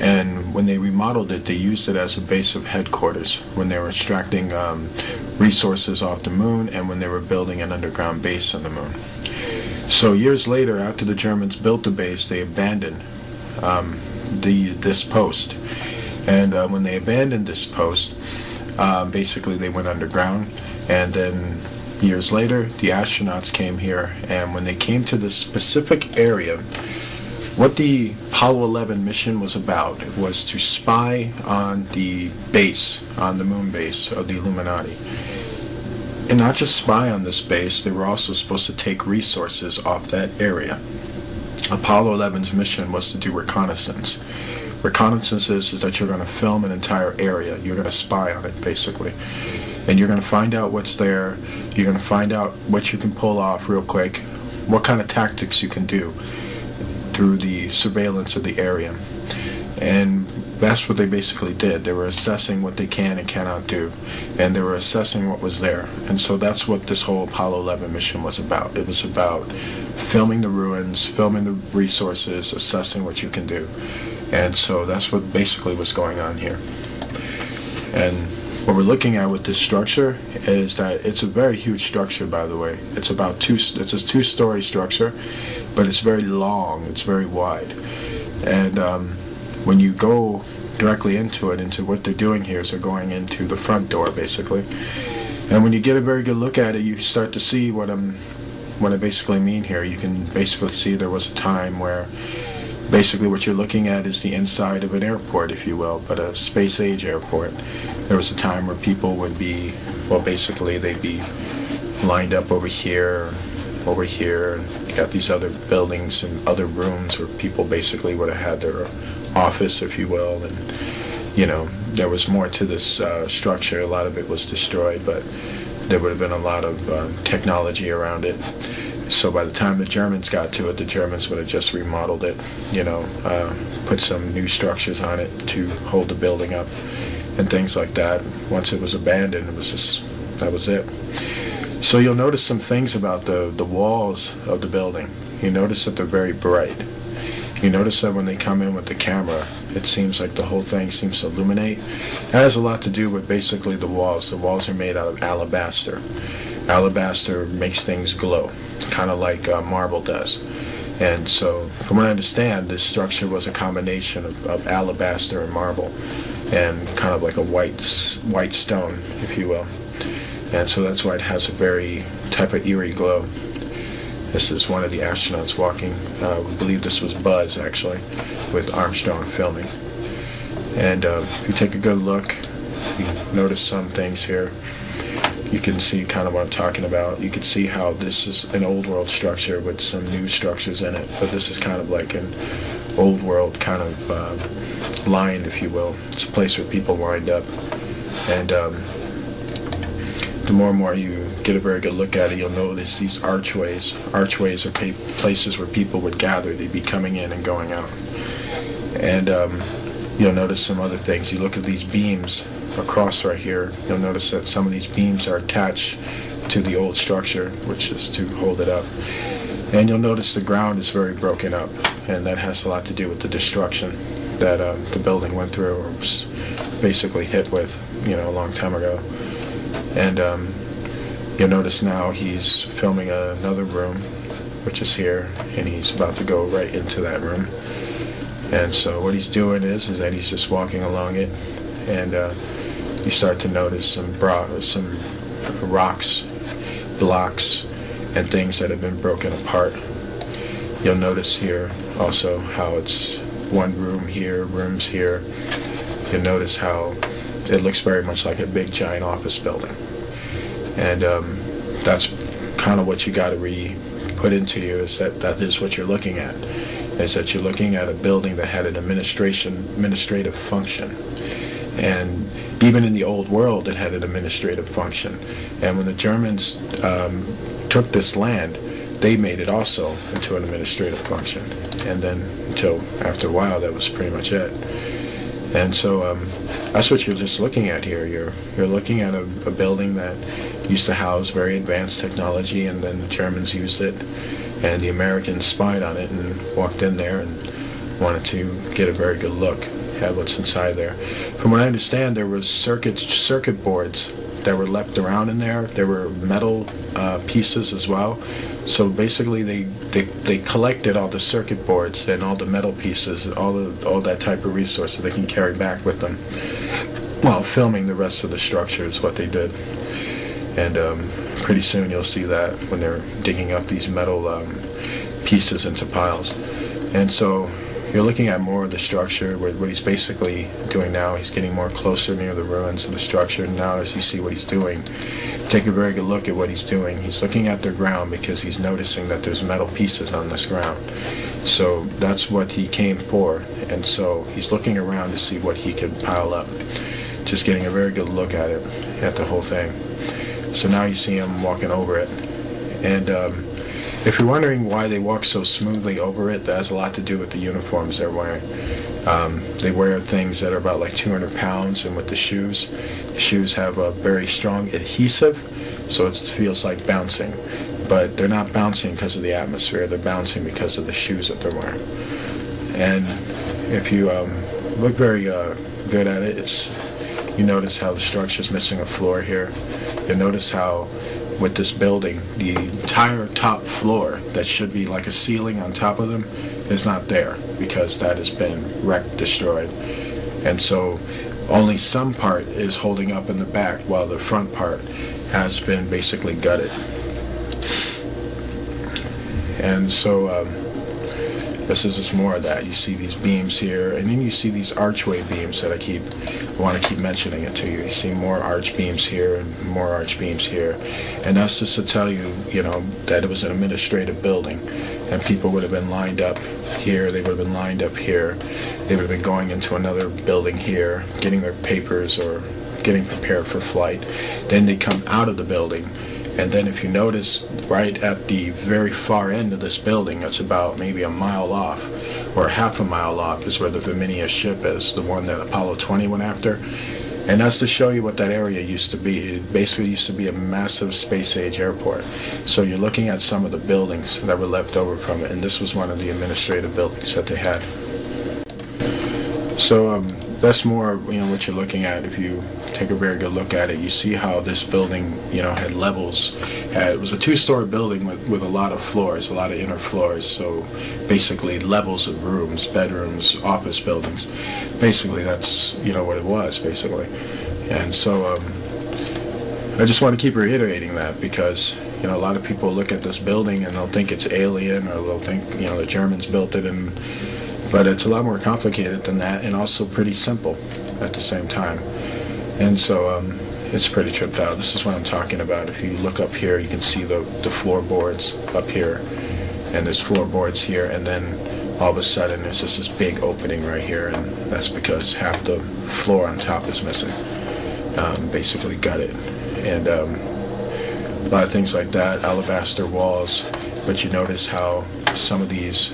And when they remodeled it, they used it as a base of headquarters when they were extracting resources off the moon, and when they were building an underground base on the moon. So years later, after the Germans built the base, they abandoned this post. And when they abandoned this post, basically they went underground. And then years later, the astronauts came here, and when they came to this specific area, what the Apollo 11 mission was about was to spy on the base, on the moon base of the Illuminati. And not just spy on this base, they were also supposed to take resources off that area. Apollo 11's mission was to do reconnaissance. Reconnaissance is that you're going to film an entire area. You're going to spy on it, basically. And you're going to find out what's there. You're going to find out what you can pull off real quick, what kind of tactics you can do through the surveillance of the area. And that's what they basically did. They were assessing what they can and cannot do, and they were assessing what was there. And so that's what this whole Apollo 11 mission was about. It was about filming the ruins, filming the resources, assessing what you can do. And so that's what basically was going on here. And what we're looking at with this structure is that it's a very huge structure, by the way. It's a two-story structure, but it's very long, it's very wide. And when you go directly into what they're doing here is they're going into the front door, basically. And when you get a very good look at it, you start to see what I basically mean here. You can basically see there was a time where basically what you're looking at is the inside of an airport, if you will, but a space-age airport. There was a time where people would be, well, basically they'd be lined up over here, and you got these other buildings and other rooms where people basically would have had their office, if you will, and, you know, there was more to this structure. A lot of it was destroyed, but there would have been a lot of technology around it. So by the time the Germans got to it, the Germans would have just remodeled it, you know, put some new structures on it to hold the building up and things like that. Once it was abandoned, it was just, that was it. So you'll notice some things about the walls of the building. You notice that they're very bright. You notice that when they come in with the camera, it seems like the whole thing seems to illuminate. It has a lot to do with basically the walls. The walls are made out of alabaster. Alabaster makes things glow, kind of like marble does. And so, from what I understand, this structure was a combination of alabaster and marble, and kind of like a white stone, if you will. And so that's why it has a very type of eerie glow. This is one of the astronauts walking. We believe this was Buzz, actually, with Armstrong filming. And if you take a good look, you notice some things here. You can see kind of what I'm talking about. You can see how this is an old world structure with some new structures in it, but this is kind of like an old world kind of line, if you will. It's a place where people wind up. And the more and more you get a very good look at it, you'll notice these archways. Archways are places where people would gather. They'd be coming in and going out. And you'll notice some other things. You look at these beams across right here, you'll notice that some of these beams are attached to the old structure, which is to hold it up. And you'll notice the ground is very broken up, and that has a lot to do with the destruction that the building went through, or was basically hit with, a long time ago. And you'll notice now he's filming another room, which is here, and he's about to go right into that room. And so what he's doing is that he's just walking along it, and you start to notice some rocks, blocks, and things that have been broken apart. You'll notice here also how it's one room here, rooms here. You'll notice how it looks very much like a big giant office building. And that's kind of what you got to really put into you, is that is what you're looking at. Is that you're looking at a building that had an administrative function. And even in the old world, it had an administrative function. And when the Germans took this land, they made it also into an administrative function. And then until after a while, that was pretty much it. And so that's what you're just looking at here. You're looking at a building that used to house very advanced technology, and then the Germans used it, and the Americans spied on it and walked in there and wanted to get a very good look at what's inside there. From what I understand, there was circuit boards that were left around in there. There were metal pieces as well. So basically, they collected all the circuit boards and all the metal pieces, all that type of resources they can carry back with them while filming the rest of the structure is what they did. And pretty soon you'll see that when they're digging up these metal pieces into piles. And so you're looking at more of the structure. What he's basically doing now, he's getting more closer near the ruins of the structure. And now as you see what he's doing, take a very good look at what he's doing. He's looking at the ground because he's noticing that there's metal pieces on this ground. So that's what he came for. And so he's looking around to see what he can pile up. Just getting a very good look at it, at the whole thing. So now you see him walking over it. And if you're wondering why they walk so smoothly over it, that has a lot to do with the uniforms they're wearing. They wear things that are about like 200 pounds, and with the shoes have a very strong adhesive, so it feels like bouncing. But they're not bouncing because of the atmosphere, they're bouncing because of the shoes that they're wearing. And if you look very good at it, you notice how the structure's missing a floor here. You'll notice how with this building, the entire top floor that should be like a ceiling on top of them is not there because that has been wrecked, destroyed. And so only some part is holding up in the back while the front part has been basically gutted. And so this is just more of that. You see these beams here, and then you see these archway beams that I want to keep mentioning it to you. You see more arch beams here and more arch beams here. And that's just to tell you, that it was an administrative building. And people would have been lined up here, they would have been lined up here. They would have been going into another building here, getting their papers or getting prepared for flight. Then they come out of the building. And then if you notice, right at the very far end of this building, it's about maybe a mile off, or half a mile off, is where the Virginia ship is, the one that Apollo 20 went after. And that's to show you what that area used to be. It basically used to be a massive space-age airport. So you're looking at some of the buildings that were left over from it, and this was one of the administrative buildings that they had. So that's more, what you're looking at. If you take a very good look at it, you see how this building, had levels. It was a 2-story building with a lot of floors, a lot of inner floors. So basically levels of rooms, bedrooms, office buildings. Basically that's, what it was, basically. And so I just want to keep reiterating that, because a lot of people look at this building and they'll think it's alien, or they'll think the Germans built it, but it's a lot more complicated than that, and also pretty simple at the same time. And so it's pretty tripped out. This is what I'm talking about. If you look up here, you can see the floorboards up here, and there's floorboards here, and then all of a sudden there's just this big opening right here, and that's because half the floor on top is missing. Basically gutted. And a lot of things like that, alabaster walls, but you notice how some of these,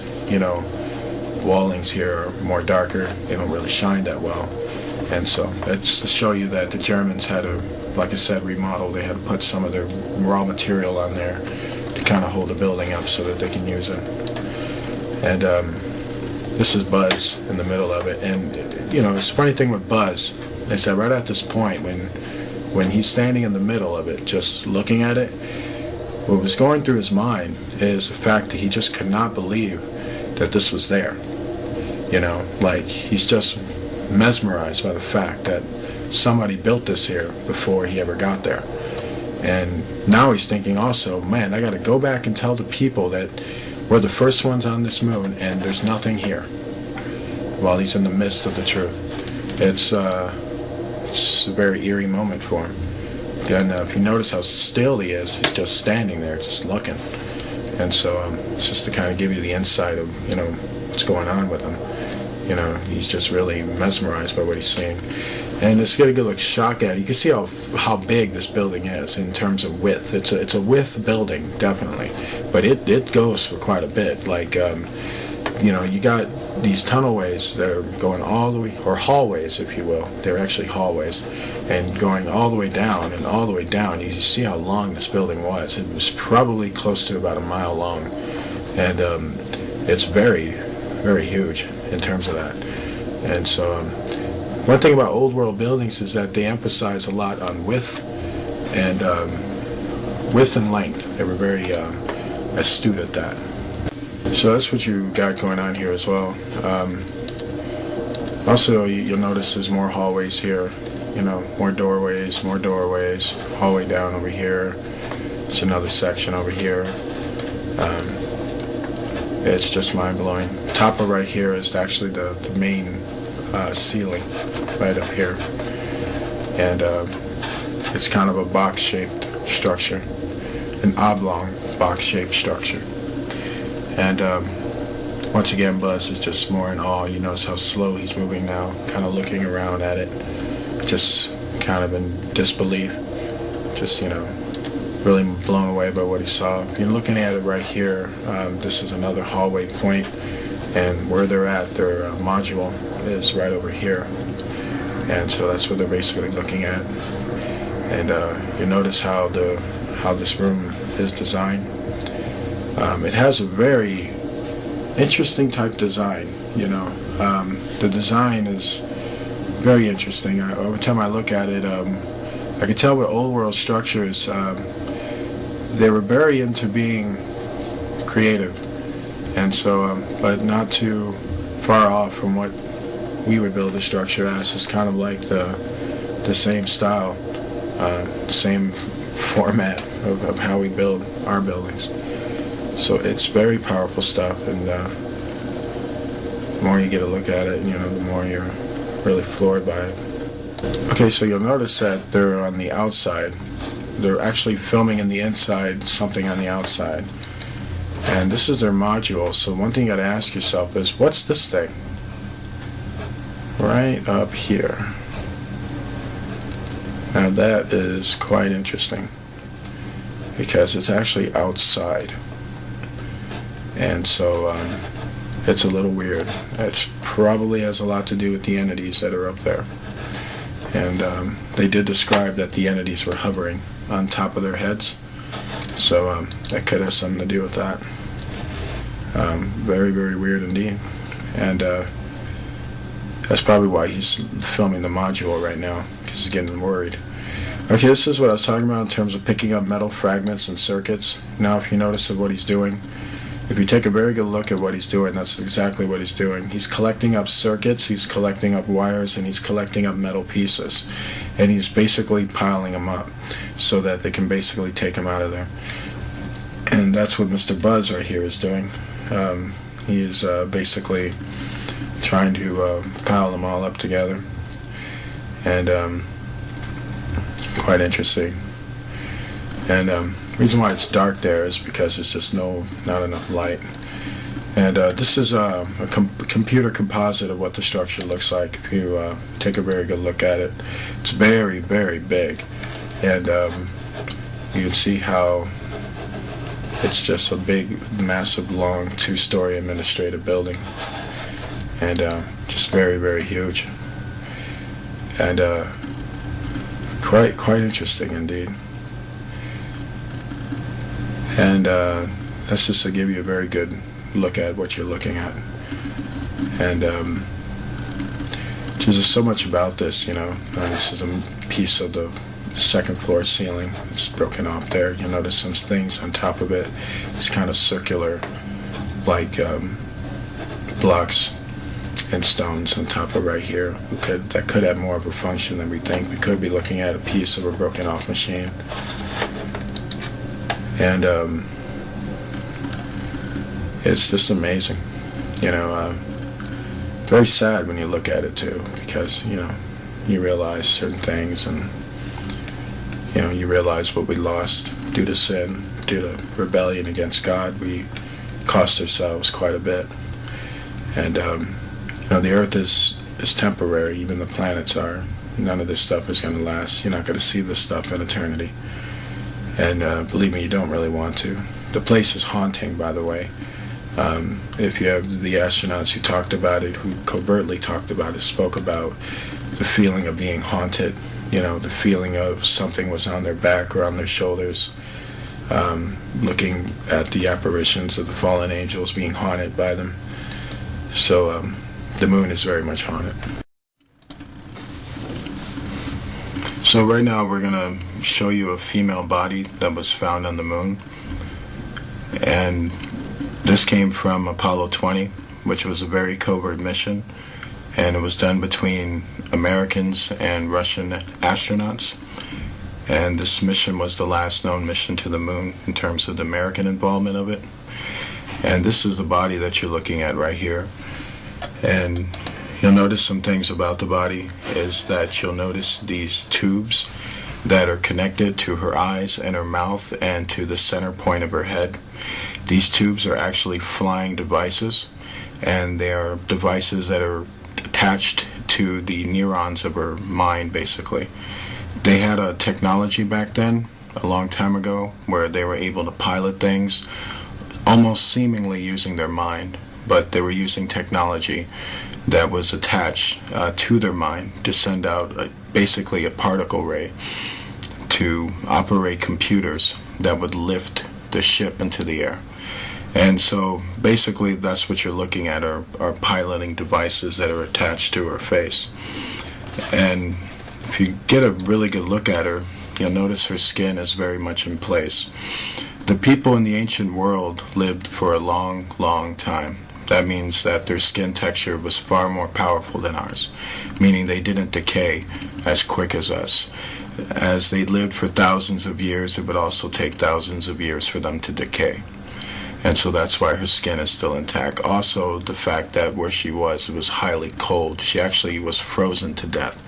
wallings here are more darker. They don't really shine that well. And so that's to show you that the Germans had to, like I said, remodel. They had to put some of their raw material on there to kind of hold the building up so that they can use it. And this is Buzz in the middle of it. And, it's a funny thing with Buzz is that right at this point, when he's standing in the middle of it, just looking at it, what was going through his mind is the fact that he just could not believe that this was there. Like he's just mesmerized by the fact that somebody built this here before he ever got there. And now he's thinking also, man, I got to go back and tell the people that we're the first ones on this moon and there's nothing here, while he's in the midst of the truth. It's a very eerie moment for him. And if you notice how still he is, he's just standing there, just looking. And so it's just to kind of give you the insight of, what's going on with him. He's just really mesmerized by what he's seeing. And let's get a good look shock at it. You can see how big this building is in terms of width. It's a width building, definitely. But it goes for quite a bit. Like, you got these tunnelways that are going all the way, or hallways, if you will. They're actually hallways. And going all the way down and all the way down. You see how long this building was. It was probably close to about a mile long. And it's very, very huge in terms of that. And so one thing about old world buildings is that they emphasize a lot on width and length. They were very astute at that. So that's what you got going on here as well. Also, you'll notice there's more hallways here. More doorways, hallway down over here. There's another section over here. It's just mind-blowing. Top of right here is actually the main ceiling right up here. And it's kind of a box-shaped structure, an oblong box-shaped structure. And once again, Buzz is just more in awe. You notice how slow he's moving now, kind of looking around at it, just kind of in disbelief, just, really blown away by what he saw. You're looking at it right here. This is another hallway point, and where they're at, their module is right over here. And so that's what they're basically looking at. And you notice how this room is designed. It has a very interesting type design. The design is very interesting. Every time I look at it, I can tell with old world structures, they were very into being creative, and so, but not too far off from what we would build a structure as. It's kind of like the same style, same format of how we build our buildings. So it's very powerful stuff, and the more you get a look at it, the more you're really floored by it. Okay, so you'll notice that they're on the outside. They're actually filming in the inside, something on the outside. And this is their module, so one thing you gotta ask yourself is, what's this thing? Right up here. Now that is quite interesting, because it's actually outside. And so it's a little weird. It probably has a lot to do with the entities that are up there. And they did describe that the entities were hovering on top of their heads. So that could have something to do with that. Very, very weird indeed. And That's probably why he's filming the module right now, because he's getting worried. Okay, this is what I was talking about in terms of picking up metal fragments and circuits. Now, if you notice what he's doing, if you take a very good look at what he's doing, that's exactly what he's doing. He's collecting up circuits, he's collecting up wires, and he's collecting up metal pieces. And he's basically piling them up so that they can basically take them out of there. And that's what Mr. Buzz right here is doing. He is basically trying to pile them all up together. And quite interesting. And the reason why it's dark there is because it's just not enough light. And this is a computer composite of what the structure looks like. If you take a very good look at it, it's very, very big. And you can see how it's just a big, massive, long, two-story administrative building. And just very, very huge. And quite interesting indeed. And that's just to give you a very good look at what you're looking at. And there's just so much about this, you know. This is a piece of the second floor ceiling. It's broken off there. You'll notice some things on top of it. It's kind of circular, like blocks and stones on top of right here. That could have more of a function than we think. We could be looking at a piece of a broken off machine. And it's just amazing, you know. Very sad when you look at it too, because you know, you realize certain things, and you know, you realize what we lost due to sin, due to rebellion against God. We cost ourselves quite a bit. And you know, the earth is temporary. Even the planets are. None of this stuff is going to last. You're not going to see this stuff in eternity. And believe me, you don't really want to. The place is haunting, by the way. If you have the astronauts who talked about it, who covertly talked about it, spoke about the feeling of being haunted, you know, the feeling of something was on their back or on their shoulders, looking at the apparitions of the fallen angels being haunted by them. So the moon is very much haunted. So right now we're going to show you a female body that was found on the moon. And this came from Apollo 20, which was a very covert mission. And it was done between Americans and Russian astronauts. And this mission was the last known mission to the moon in terms of the American involvement of it. And this is the body that you're looking at right here. And you'll notice some things about the body is that you'll notice these tubes that are connected to her eyes and her mouth and to the center point of her head. These tubes are actually flying devices, and they are devices that are attached to the neurons of her mind, basically. They had a technology back then, a long time ago, where they were able to pilot things almost seemingly using their mind, but they were using technology that was attached to their mind to send out basically a particle ray to operate computers that would lift the ship into the air. And so basically that's what you're looking at are piloting devices that are attached to her face. And if you get a really good look at her, you'll notice her skin is very much in place. The people in the ancient world lived for a long, long time. That means that their skin texture was far more powerful than ours, meaning they didn't decay as quick as us. As they lived for thousands of years, it would also take thousands of years for them to decay. And so that's why her skin is still intact. Also, the fact that where she was, it was highly cold. She actually was frozen to death.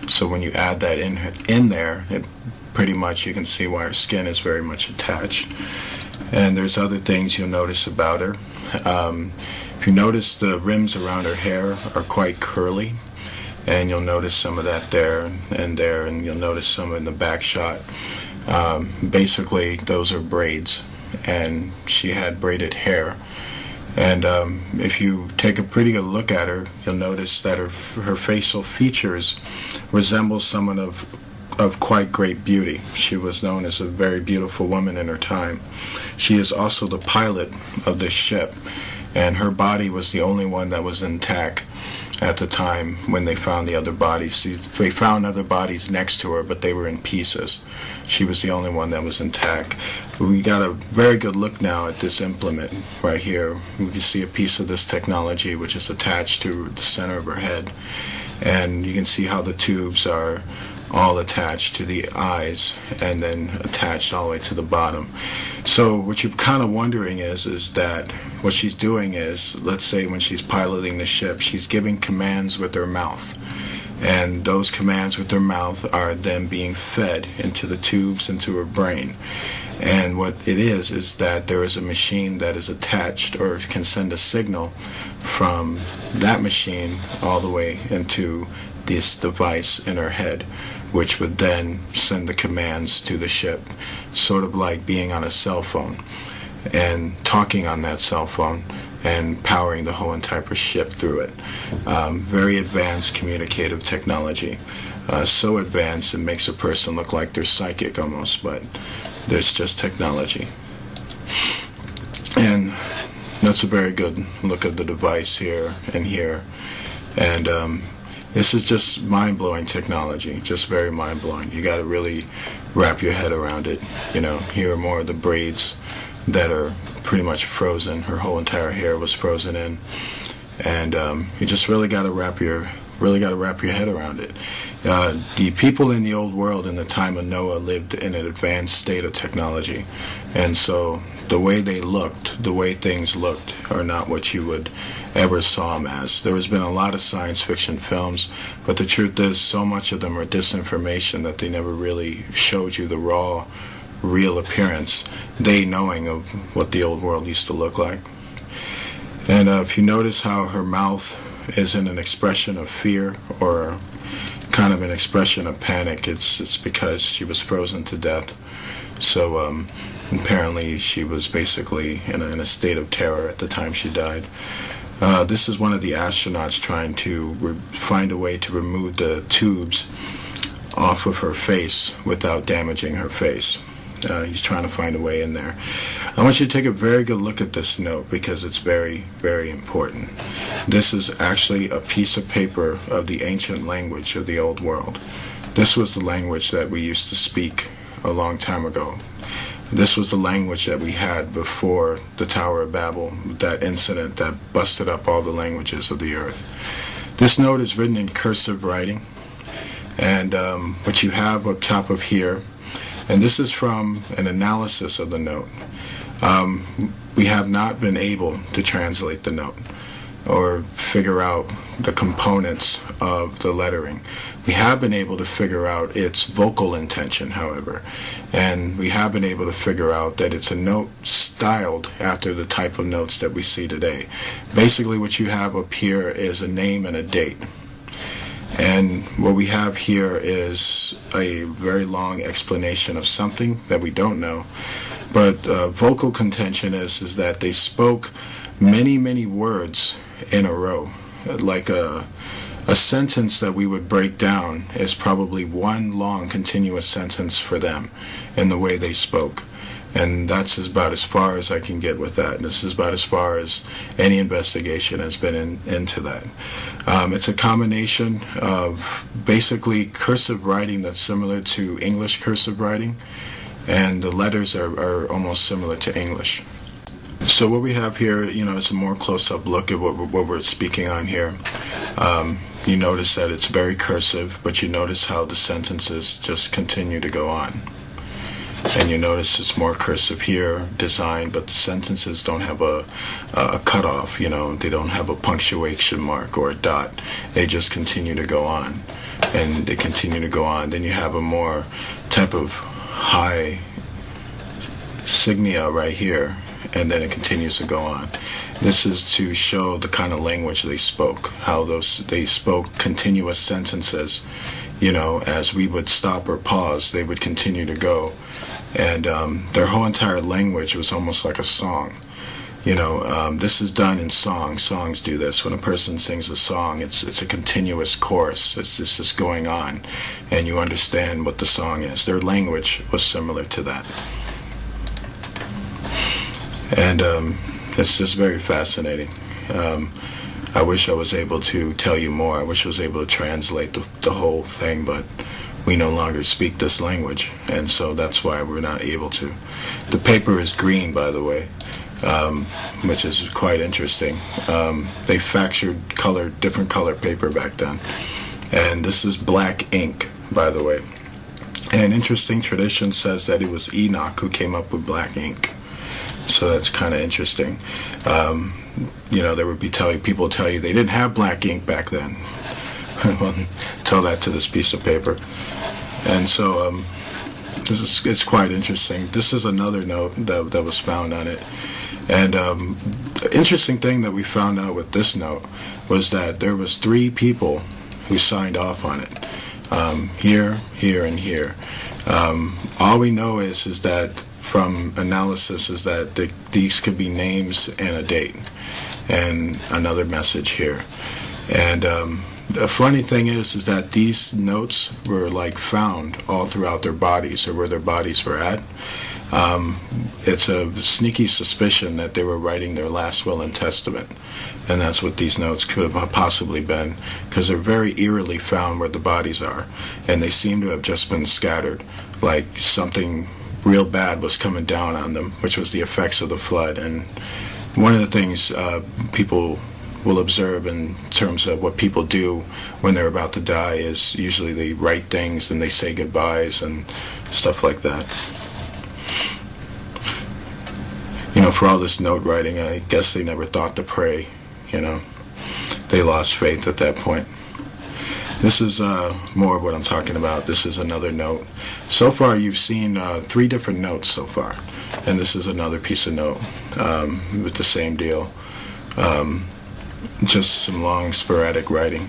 So when you add that in there, it pretty much you can see why her skin is very much attached. And there's other things you'll notice about her. If you notice, the rims around her hair are quite curly, and you'll notice some of that there, and you'll notice some in the back shot. Basically, those are braids, and she had braided hair. And if you take a pretty good look at her, you'll notice that her facial features resemble someone of quite great beauty. She was known as a very beautiful woman in her time. She is also the pilot of this ship. and her body was the only one that was intact at the time when they found the other bodies. They found other bodies next to her, but they were in pieces. She was the only one that was intact. We got a very good look now at this implement right here. We can see a piece of this technology which is attached to the center of her head, and you can see how the tubes are all attached to the eyes and then attached all the way to the bottom. So what you're kind of wondering is that what she's doing is, let's say when she's piloting the ship, she's giving commands with her mouth, and those commands with her mouth are then being fed into the tubes into her brain. And what it is that there is a machine that is attached or can send a signal from that machine all the way into this device in her head, which would then send the commands to the ship, sort of like being on a cell phone and talking on that cell phone and powering the whole entire ship through it. Very advanced communicative technology. So advanced it makes a person look like they're psychic almost, but there's just technology. And that's a very good look at the device here and here. And this is just mind-blowing technology, just very mind-blowing. You got to really wrap your head around it. You know, here are more of the braids that are pretty much frozen. Her whole entire hair was frozen in, and you just really got to wrap your head around it. The people in the old world in the time of Noah lived in an advanced state of technology, and so the way they looked, the way things looked, are not what you would ever saw them as. There has been a lot of science fiction films, but the truth is so much of them are disinformation that they never really showed you the raw, real appearance, they knowing of what the old world used to look like. And if you notice how her mouth is in an expression of fear or kind of an expression of panic, it's because she was frozen to death. So apparently she was basically in a state of terror at the time she died. This is one of the astronauts trying to find a way to remove the tubes off of her face without damaging her face. He's trying to find a way in there. I want you to take a very good look at this note because it's very, very important. This is actually a piece of paper of the ancient language of the old world. This was the language that we used to speak a long time ago. This was the language that we had before the Tower of Babel, that incident that busted up all the languages of the earth. This note is written in cursive writing, and what you have up top of here, and this is from an analysis of the note. We have not been able to translate the note or figure out the components of the lettering. We have been able to figure out its vocal intention, however, and we have been able to figure out that it's a note styled after the type of notes that we see today. Basically what you have up here is a name and a date. And what we have here is a very long explanation of something that we don't know. But vocal contention is that they spoke many, many words in a row. Like a sentence that we would break down is probably one long continuous sentence for them in the way they spoke. And that's about as far as I can get with that. This is about as far as any investigation has been into that. It's a combination of basically cursive writing that's similar to English cursive writing, and the letters are almost similar to English. So what we have here, is a more close-up look at what we're speaking on here. You notice that it's very cursive, but you notice how the sentences just continue to go on. And you notice it's more cursive here, design, but the sentences don't have a cutoff, they don't have a punctuation mark or a dot. They just continue to go on, and they continue to go on. Then you have a more type of high signia right here, and then it continues to go on. This is to show the kind of language they spoke, how they spoke continuous sentences. As we would stop or pause, they would continue to go. And their whole entire language was almost like a song. This is done in song. Songs do this. When a person sings a song, it's a continuous chorus. It's just going on, and you understand what the song is. Their language was similar to that. And It's just very fascinating. I wish I was able to tell you more. I wish I was able to translate the whole thing, but we no longer speak this language, and so that's why we're not able to. The paper is green, by the way, which is quite interesting. They factored different color paper back then, and this is black ink, by the way. And interesting tradition says that it was Enoch who came up with black ink. So that's kind of interesting. There would be people tell you they didn't have black ink back then. Well, tell that to this piece of paper. And so it's quite interesting. This is another note that was found on it. And the interesting thing that we found out with this note was that there was 3 people who signed off on it. Here, and here. All we know is that from analysis is that these could be names and a date and another message here. And the funny thing is that these notes were found all throughout their bodies, or where their bodies were at. It's a sneaky suspicion that they were writing their last will and testament, and that's what these notes could have possibly been, because they're very eerily found where the bodies are, and they seem to have just been scattered, like something real bad was coming down on them, which was the effects of the flood. And one of the things people will observe in terms of what people do when they're about to die is usually they write things and they say goodbyes and stuff like that. For all this note writing, I guess they never thought to pray. They lost faith at that point. This is more of what I'm talking about. This is another note. So far, you've seen 3 different notes so far, and this is another piece of note with the same deal. Just some long, sporadic writing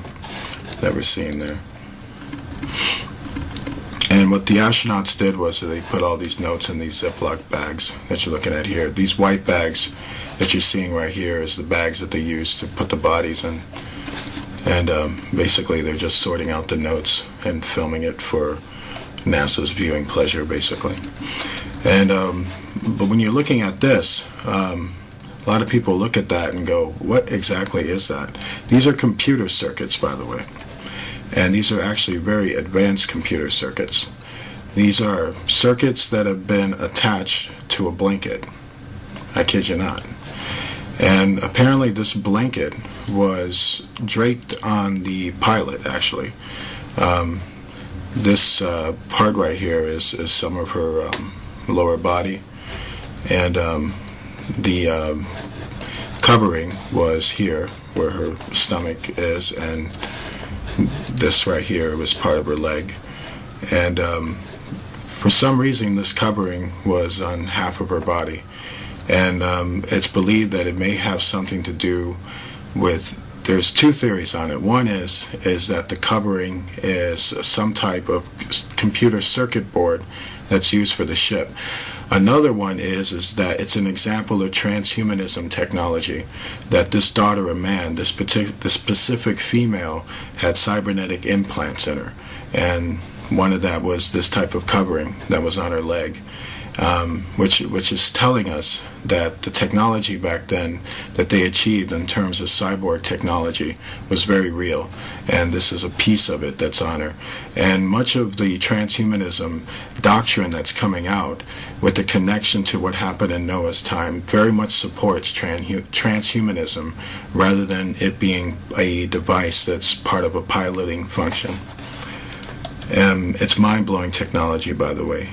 that we're seeing there. And what the astronauts did was they put all these notes in these Ziploc bags that you're looking at here. These white bags that you're seeing right here is the bags that they use to put the bodies in. And basically they're just sorting out the notes and filming it for NASA's viewing pleasure, basically. And but when you're looking at this, a lot of people look at that and go, what exactly is that? These are computer circuits, by the way. And these are actually very advanced computer circuits. These are circuits that have been attached to a blanket. I kid you not. And apparently this blanket was draped on the pilot, actually. This part right here is some of her lower body. And the covering was here, where her stomach is, and this right here was part of her leg. And for some reason this covering was on half of her body, and it's believed that it may have something to do with, there's 2 theories on it. One is that the covering is some type of computer circuit board that's used for the ship. Another one is that it's an example of transhumanism technology, that this daughter of man, this specific female, had cybernetic implants in her, and one of that was this type of covering that was on her leg, which is telling us that the technology back then that they achieved in terms of cyborg technology was very real, and this is a piece of it that's on her. And much of the transhumanism doctrine that's coming out with the connection to what happened in Noah's time very much supports transhumanism, rather than it being a device that's part of a piloting function. It's mind-blowing technology, by the way.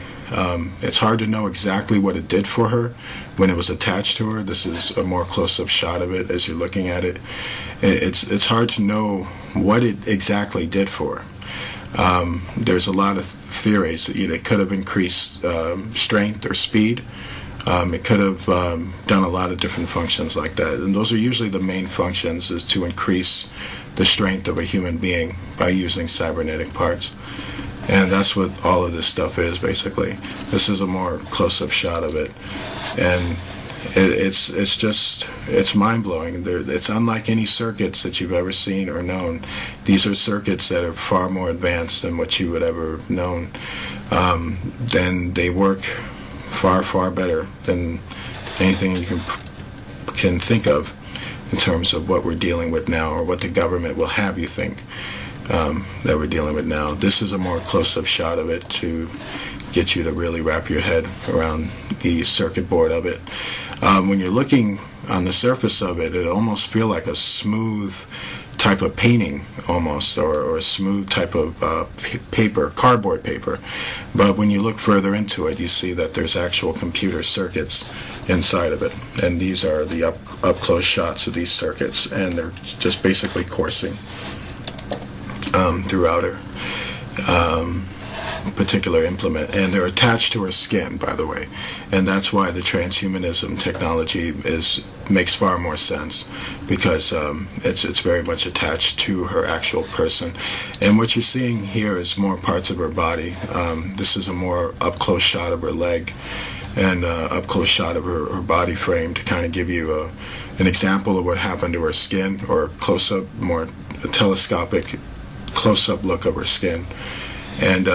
It's hard to know exactly what it did for her when it was attached to her. This is a more close-up shot of it as you're looking at it. It's hard to know what it exactly did for her. There's a lot of theories. It could have increased strength or speed. It could have done a lot of different functions like that. And those are usually the main functions, is to increase the strength of a human being by using cybernetic parts. And that's what all of this stuff is, basically. This is a more close-up shot of it. And it's mind-blowing. It's unlike any circuits that you've ever seen or known. These are circuits that are far more advanced than what you would ever have known. Then they work far, far better than anything you can can think of in terms of what we're dealing with now, or what the government will have you think that we're dealing with now. This is a more close-up shot of it to get you to really wrap your head around the circuit board of it. When you're looking on the surface of it, it almost feels like a smooth type of painting almost, or a smooth type of paper, cardboard paper. But when you look further into it, you see that there's actual computer circuits inside of it. And these are the up-close shots of these circuits, and they're just basically coursing throughout her particular implement, and they're attached to her skin, by the way, and that's why the transhumanism technology makes far more sense, because it's very much attached to her actual person. And what you're seeing here is more parts of her body. This is a more up-close shot of her leg, and up-close shot of her body frame, to kind of give you an example of what happened to her skin, or close-up, more telescopic close-up look of her skin. And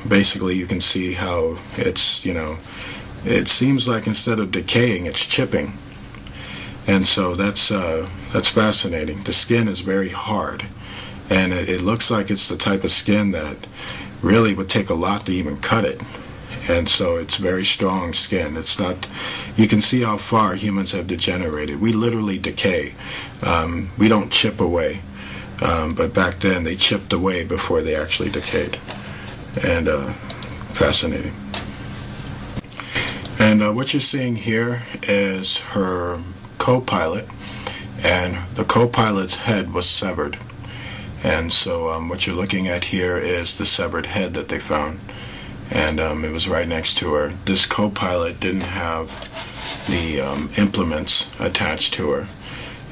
basically you can see how it's, it seems like instead of decaying, it's chipping. And so that's fascinating. The skin is very hard, and it looks like it's the type of skin that really would take a lot to even cut it. And so it's very strong skin. It's not, you can see how far humans have degenerated. We literally decay. We don't chip away. But back then they chipped away before they actually decayed. And fascinating. And what you're seeing here is her co-pilot, and the co-pilot's head was severed. And so what you're looking at here is the severed head that they found, and it was right next to her. This co-pilot didn't have the implements attached to her,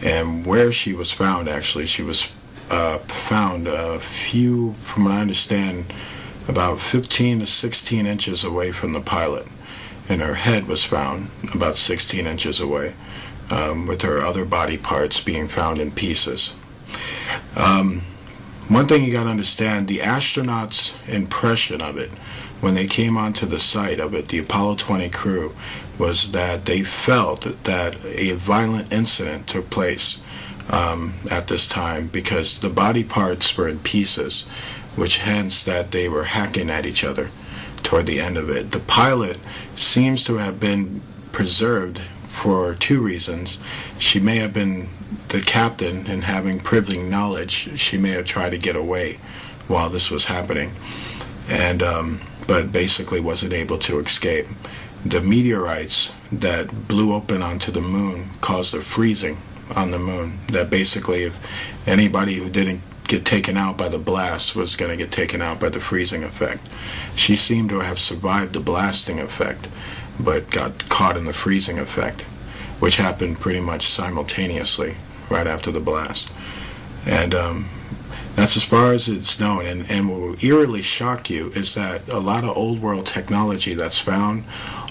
and where she was found, actually, she was found a few, from what I understand, about 15 to 16 inches away from the pilot, and her head was found about 16 inches away, with her other body parts being found in pieces. One thing you got to understand, the astronauts' impression of it when they came onto the site of it, the Apollo 20 crew, was that they felt that a violent incident took place at this time, because the body parts were in pieces, which hence that they were hacking at each other toward the end of it. The pilot seems to have been preserved for two reasons. She may have been the captain, and having privileged knowledge, she may have tried to get away while this was happening, and but basically wasn't able to escape. The meteorites that blew open onto the moon caused a freezing on the moon, that basically if anybody who didn't get taken out by the blast was going to get taken out by the freezing effect. She seemed to have survived the blasting effect, but got caught in the freezing effect, which happened pretty much simultaneously right after the blast. And that's as far as it's known. And what will eerily shock you is that a lot of old world technology that's found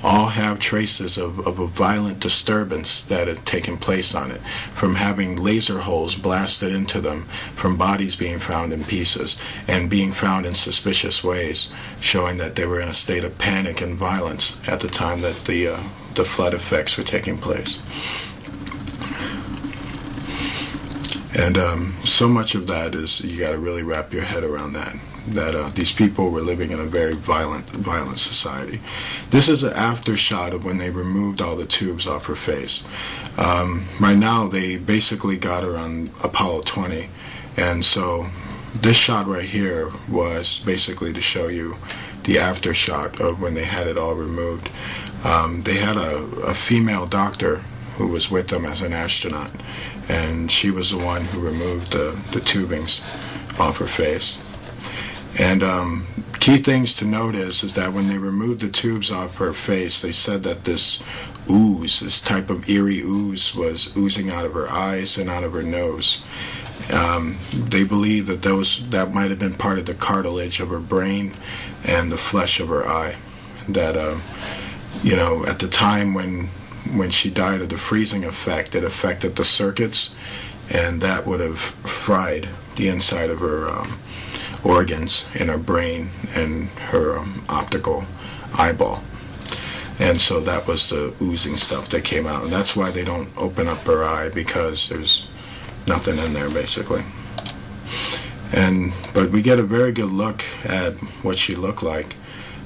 all have traces of a violent disturbance that had taken place on it, from having laser holes blasted into them, from bodies being found in pieces, and being found in suspicious ways, showing that they were in a state of panic and violence at the time that the flood effects were taking place. And so much of that is, you got to really wrap your head around that these people were living in a very violent society. This is an after shot of when they removed all the tubes off her face. Right now, they basically got her on Apollo 20, and so this shot right here was basically to show you the after shot of when they had it all removed. They had a female doctor who was with them as an astronaut, and she was the one who removed the tubings off her face. And key things to note is that when they removed the tubes off her face, they said that this ooze, this type of eerie ooze, was oozing out of her eyes and out of her nose. They believe that that might have been part of the cartilage of her brain and the flesh of her eye. That at the time when she died of the freezing effect, it affected the circuits, and that would have fried the inside of her organs in her brain and her optical eyeball. And so that was the oozing stuff that came out. And that's why they don't open up her eye, because there's nothing in there, basically. But we get a very good look at what she looked like.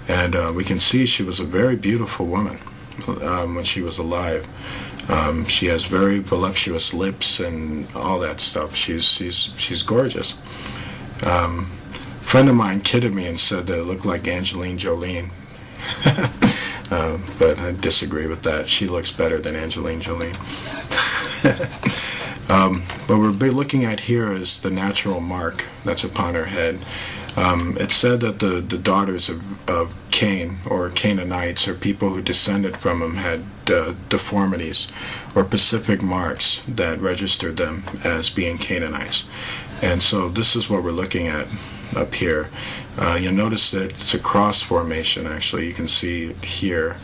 And we can see she was a very beautiful woman when she was alive. She has very voluptuous lips and all that stuff. She's gorgeous. A friend of mine kidded me and said that it looked like Angelina Jolie. But I disagree with that. She looks better than Angelina Jolie. What we're looking at here is the natural mark that's upon her head. It's said that the daughters of Cain, or Canaanites, or people who descended from him, had deformities or specific marks that registered them as being Canaanites. And so this is what we're looking at up here. You'll notice that it's a cross formation, actually. You can see it here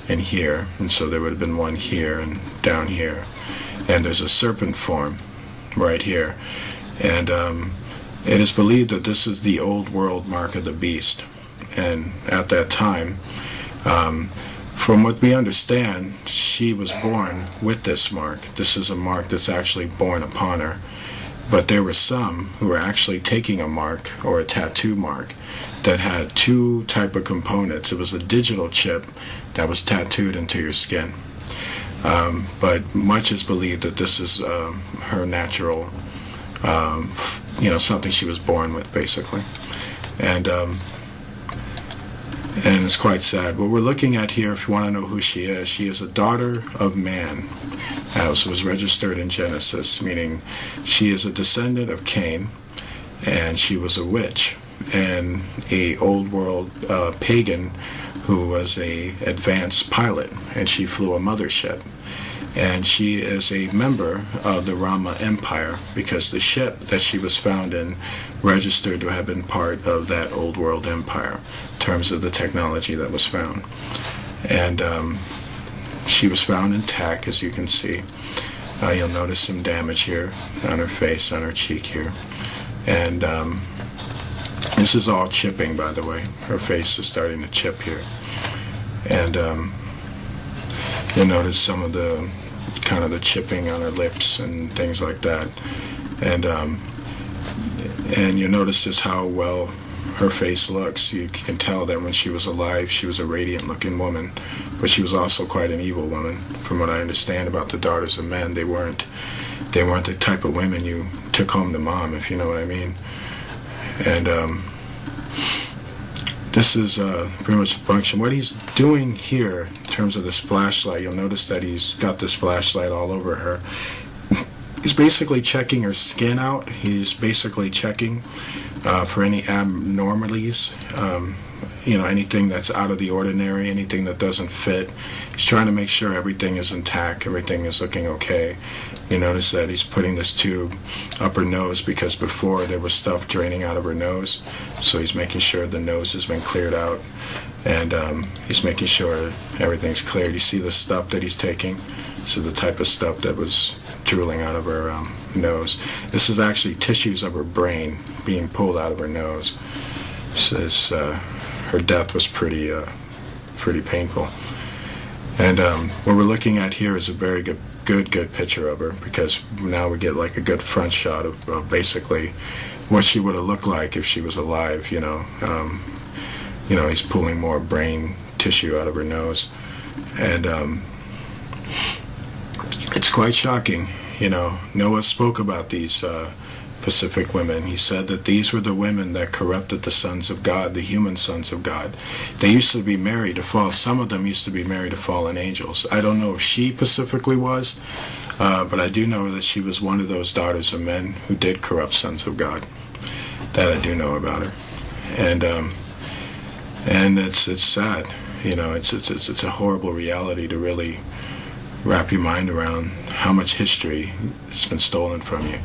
and here. And so there would have been one here and down here. And there's a serpent form right here. And it is believed that this is the old world mark of the beast. And at that time, from what we understand, she was born with this mark. This is a mark that's actually born upon her. But there were some who were actually taking a mark, or a tattoo mark, that had two type of components. It was a digital chip that was tattooed into your skin. But much is believed that this is her natural, something she was born with, basically. And it's quite sad. What we're looking at here, if you want to know who she is a daughter of man, as was registered in Genesis, meaning she is a descendant of Cain, and she was a witch, and a old world pagan who was a advanced pilot, and she flew a mothership. And she is a member of the Rama Empire, because the ship that she was found in registered to have been part of that old world empire in terms of the technology that was found. And she was found intact, as you can see. You'll notice some damage here on her face, on her cheek here. And this is all chipping, by the way. Her face is starting to chip here. And you'll notice some of the kind of the chipping on her lips and things like that. And you'll notice just how well her face looks. You can tell that when she was alive, she was a radiant looking woman, but she was also quite an evil woman. From what I understand about the daughters of men, they weren't the type of women you took home to mom, if you know what I mean. And this is pretty much the function. What he's doing here in terms of this flashlight, you'll notice that he's got this flashlight all over her. He's basically checking her skin out. He's basically checking for any abnormalities, anything that's out of the ordinary, anything that doesn't fit. He's trying to make sure everything is intact, everything is looking okay. You notice that he's putting this tube up her nose, because before there was stuff draining out of her nose. So he's making sure the nose has been cleared out, and he's making sure everything's cleared. You see the stuff that he's taking? This is the type of stuff that was drooling out of her nose. This is actually tissues of her brain being pulled out of her nose. This her death was pretty painful. And what we're looking at here is a very good picture of her, because now we get like a good front shot of basically what she would have looked like if she was alive. He's pulling more brain tissue out of her nose, and it's quite shocking. Noah spoke about these Pacific women. He said that these were the women that corrupted the sons of God, the human sons of God. They used to be married to fall. Some of them used to be married to fallen angels. I don't know if she specifically was, but I do know that she was one of those daughters of men who did corrupt sons of God. That I do know about her, and it's sad. It's a horrible reality to really wrap your mind around how much history has been stolen from you.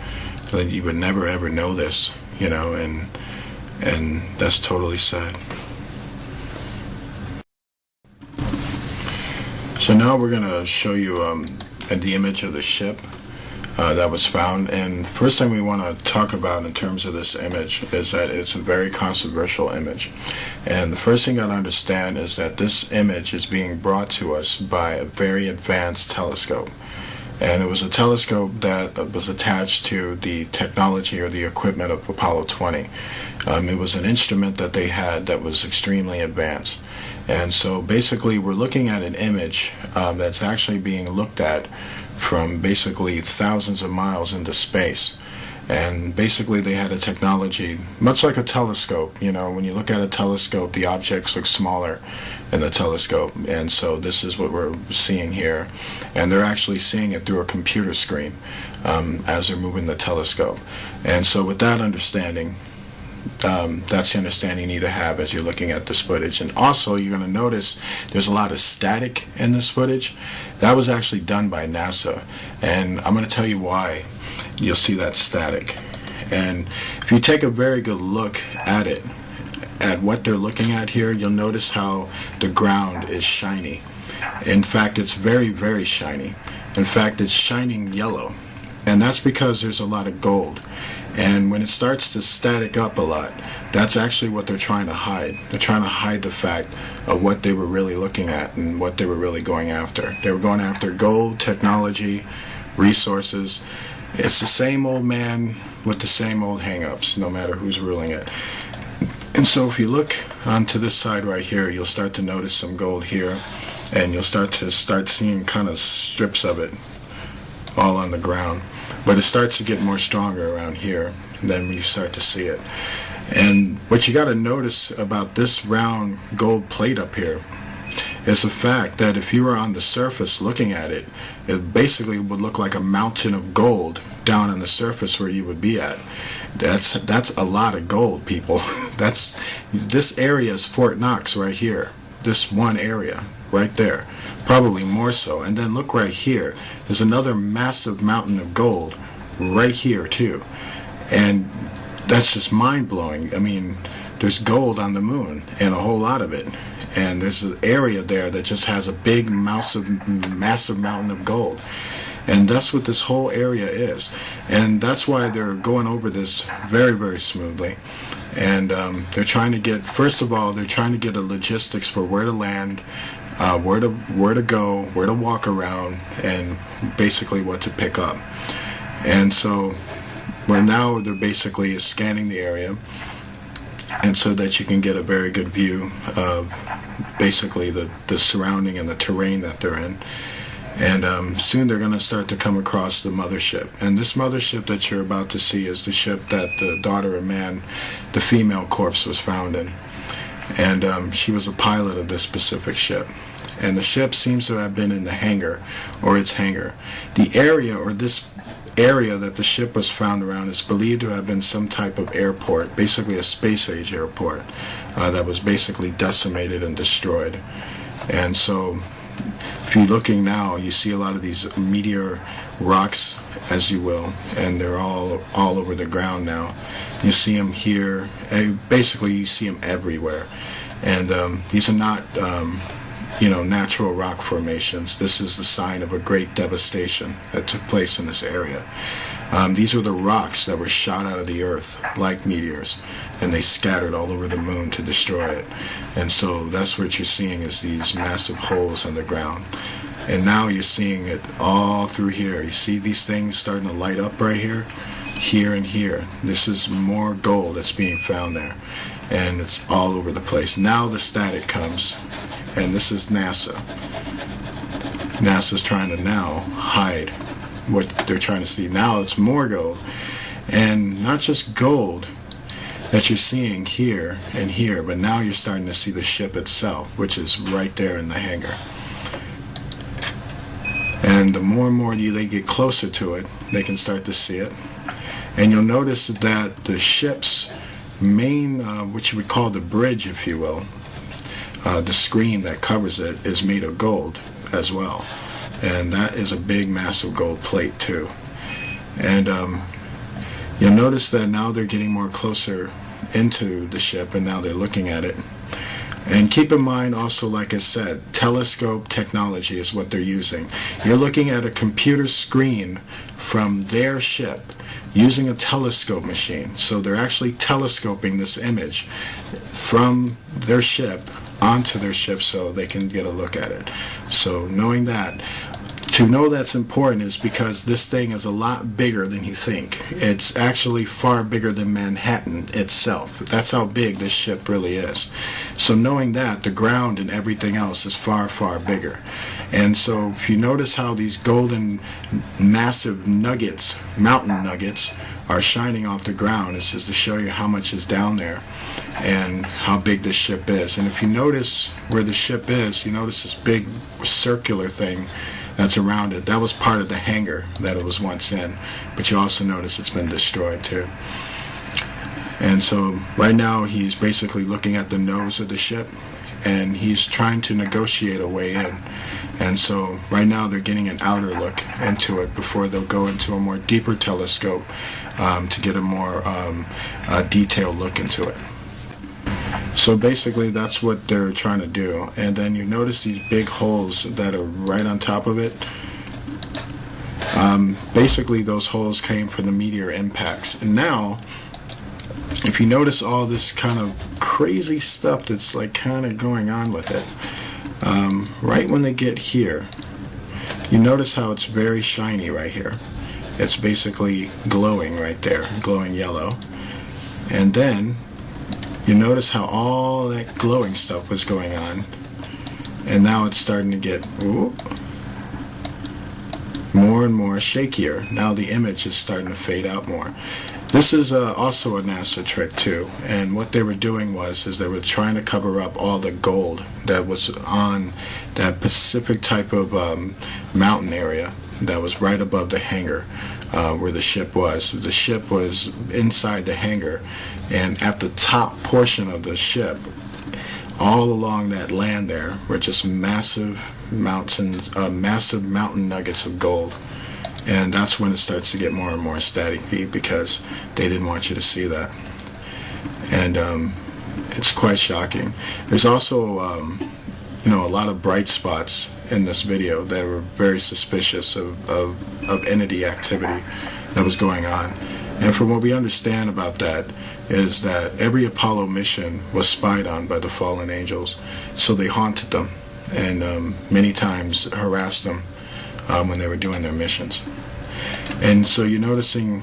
Like, you would never ever know this, and that's totally sad. So now we're going to show you the image of the ship. that was found. And the first thing we want to talk about in terms of this image is that it's a very controversial image. And the first thing you got to understand is that this image is being brought to us by a very advanced telescope. And it was a telescope that was attached to the technology or the equipment of Apollo 20. It was an instrument that they had that was extremely advanced. And so basically we're looking at an image that's actually being looked at from basically thousands of miles into space. And basically they had a technology, much like a telescope. You know, when you look at a telescope, the objects look smaller in the telescope. And so this is what we're seeing here. And they're actually seeing it through a computer screen as they're moving the telescope. And so with that understanding, that's the understanding you need to have as you're looking at this footage. And also you're going to notice there's a lot of static in this footage. That was actually done by NASA, and I'm going to tell you why you'll see that static. And if you take a very good look at it, at what they're looking at here, you'll notice how the ground is shiny. In fact, it's very, very shiny. In fact, it's shining yellow, and that's because there's a lot of gold. And when it starts to static up a lot, that's actually what they're trying to hide. They're trying to hide the fact of what they were really looking at and what they were really going after. They were going after gold, technology, resources. It's the same old man with the same old hang-ups, no matter who's ruling it. And so if you look onto this side right here, you'll start to notice some gold here, and you'll start seeing kind of strips of it all on the ground. But it starts to get more stronger around here, and then you start to see it. And what you got to notice about this round gold plate up here is the fact that if you were on the surface looking at it, it basically would look like a mountain of gold down on the surface where you would be at. That's a lot of gold, people. This area is Fort Knox right here. This one area right there, probably more so. And then look right here, there's another massive mountain of gold right here too, and that's just mind-blowing. I mean, there's gold on the moon, and a whole lot of it, and there's an area there that just has a big massive mountain of gold. And that's what this whole area is, and that's why they're going over this very, very smoothly. And they're trying to get, first of all, they're trying to get a logistics for where to land, where to go, where to walk around, and basically what to pick up. And so well, now they're basically scanning the area, and so that you can get a very good view of basically the surrounding and the terrain that they're in. And soon they're going to start to come across the mothership. And this mothership that you're about to see is the ship that the daughter of man, the female corpse, was found in. And she was a pilot of this specific ship. And the ship seems to have been in the hangar, or its hangar. The area, or this area that the ship was found around, is believed to have been some type of airport, basically a space-age airport, that was basically decimated and destroyed. And so if you're looking now, you see a lot of these meteor rocks, as you will, and they're all over the ground now. You see them here, and basically you see them everywhere. And these are not, natural rock formations. This is the sign of a great devastation that took place in this area. These were the rocks that were shot out of the earth like meteors, and they scattered all over the moon to destroy it. And so that's what you're seeing, is these massive holes in the ground. And now you're seeing it all through here. You see these things starting to light up right here, here and here. This is more gold that's being found there, and it's all over the place. Now the static comes, and this is NASA. NASA's trying to now hide what they're trying to see. Now it's more gold, and not just gold that you're seeing here and here, but now you're starting to see the ship itself, which is right there in the hangar. And the more and more they get closer to it, they can start to see it. And you'll notice that the ship's main, what you would call the bridge, if you will, the screen that covers it, is made of gold as well. And that is a big, massive gold plate too. And you'll notice that now they're getting more closer into the ship, and now they're looking at it. And keep in mind also, like I said, telescope technology is what they're using. You're looking at a computer screen from their ship using a telescope machine. So they're actually telescoping this image from their ship onto their ship so they can get a look at it. So knowing that, to know that's important is because this thing is a lot bigger than you think. It's actually far bigger than Manhattan itself. That's how big this ship really is. So knowing that, the ground and everything else is far, far bigger. And so if you notice how these golden, massive nuggets, mountain nuggets, are shining off the ground, it's just to show you how much is down there and how big this ship is. And if you notice where the ship is, you notice this big circular thing that's around it. That was part of the hangar that it was once in, but you also notice it's been destroyed too. And so right now he's basically looking at the nose of the ship and he's trying to negotiate a way in. And so right now they're getting an outer look into it before they'll go into a more deeper telescope to get a more detailed look into it. So basically that's what they're trying to do. And then you notice these big holes that are right on top of it. Basically those holes came from the meteor impacts. And now, if you notice all this kind of crazy stuff that's like kind of going on with it, right when they get here, you notice how it's very shiny right here. It's basically glowing right there, glowing yellow. And then you notice how all that glowing stuff was going on, and now it's starting to get more and more shakier. Now the image is starting to fade out more. This is also a NASA trick too, and what they were doing is they were trying to cover up all the gold that was on that Pacific type of mountain area that was right above the hangar where the ship was. The ship was inside the hangar, and at the top portion of the ship, all along that land there, were just massive mountains, massive mountain nuggets of gold. And that's when it starts to get more and more staticky because they didn't want you to see that. And it's quite shocking. There's also, a lot of bright spots in this video that were very suspicious of entity activity that was going on. And from what we understand about that is that every Apollo mission was spied on by the fallen angels. So they haunted them and many times harassed them when they were doing their missions. And so you're noticing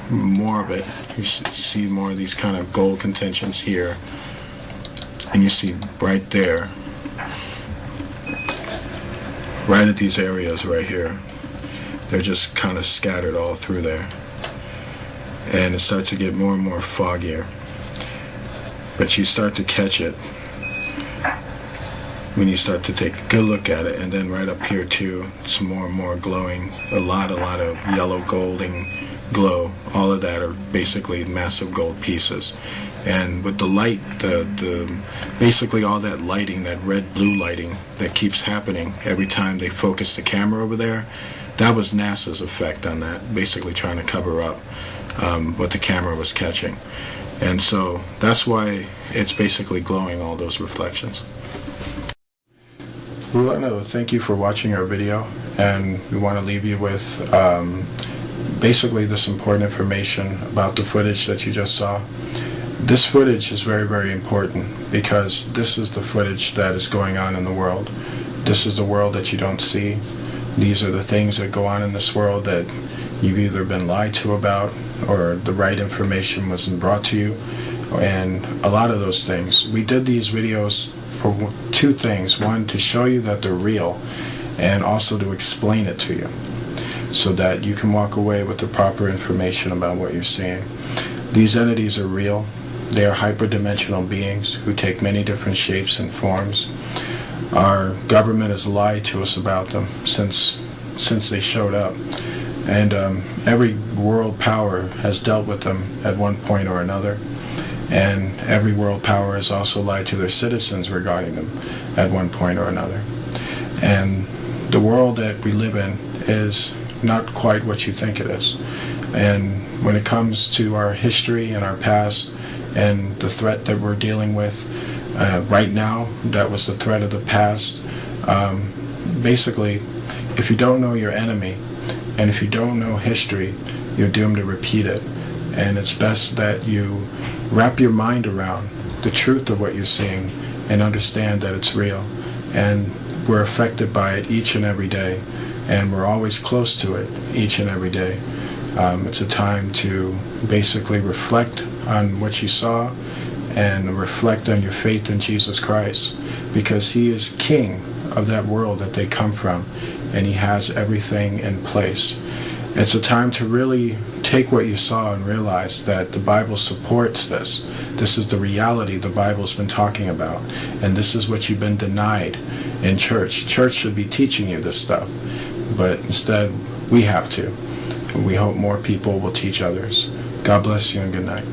more of it. You see more of these kind of gold contentions here. And you see right there, right at these areas right here, they're just kind of scattered all through there. And it starts to get more and more foggier. But you start to catch it when you start to take a good look at it. And then right up here too, some more and more glowing, a lot of yellow golding glow. All of that are basically massive gold pieces. And with the light, basically all that lighting, that red-blue lighting that keeps happening every time they focus the camera over there, that was NASA's effect on that, basically trying to cover up what the camera was catching. And so that's why it's basically glowing all those reflections. We want to thank you for watching our video, and we want to leave you with basically this important information about the footage that you just saw. This footage is very, very important because this is the footage that is going on in the world. This is the world that you don't see. These are the things that go on in this world that you've either been lied to about or the right information wasn't brought to you, and a lot of those things. We did these videos for two things. One, to show you that they're real, and also to explain it to you so that you can walk away with the proper information about what you're seeing. These entities are real. They are hyperdimensional beings who take many different shapes and forms. Our government has lied to us about them since they showed up. And every world power has dealt with them at one point or another. And every world power has also lied to their citizens regarding them at one point or another. And the world that we live in is not quite what you think it is. And when it comes to our history and our past and the threat that we're dealing with, Right now, that was the threat of the past. Basically, if you don't know your enemy, and if you don't know history, you're doomed to repeat it. And it's best that you wrap your mind around the truth of what you're seeing and understand that it's real. And we're affected by it each and every day, and we're always close to it each and every day. It's a time to basically reflect on what you saw and reflect on your faith in Jesus Christ, because he is king of that world that they come from, and he has everything in place. It's a time to really take what you saw and realize that the Bible supports this. This is the reality the Bible's been talking about, and this is what you've been denied in church. Church should be teaching you this stuff, but instead we have to. We hope more people will teach others. God bless you and good night.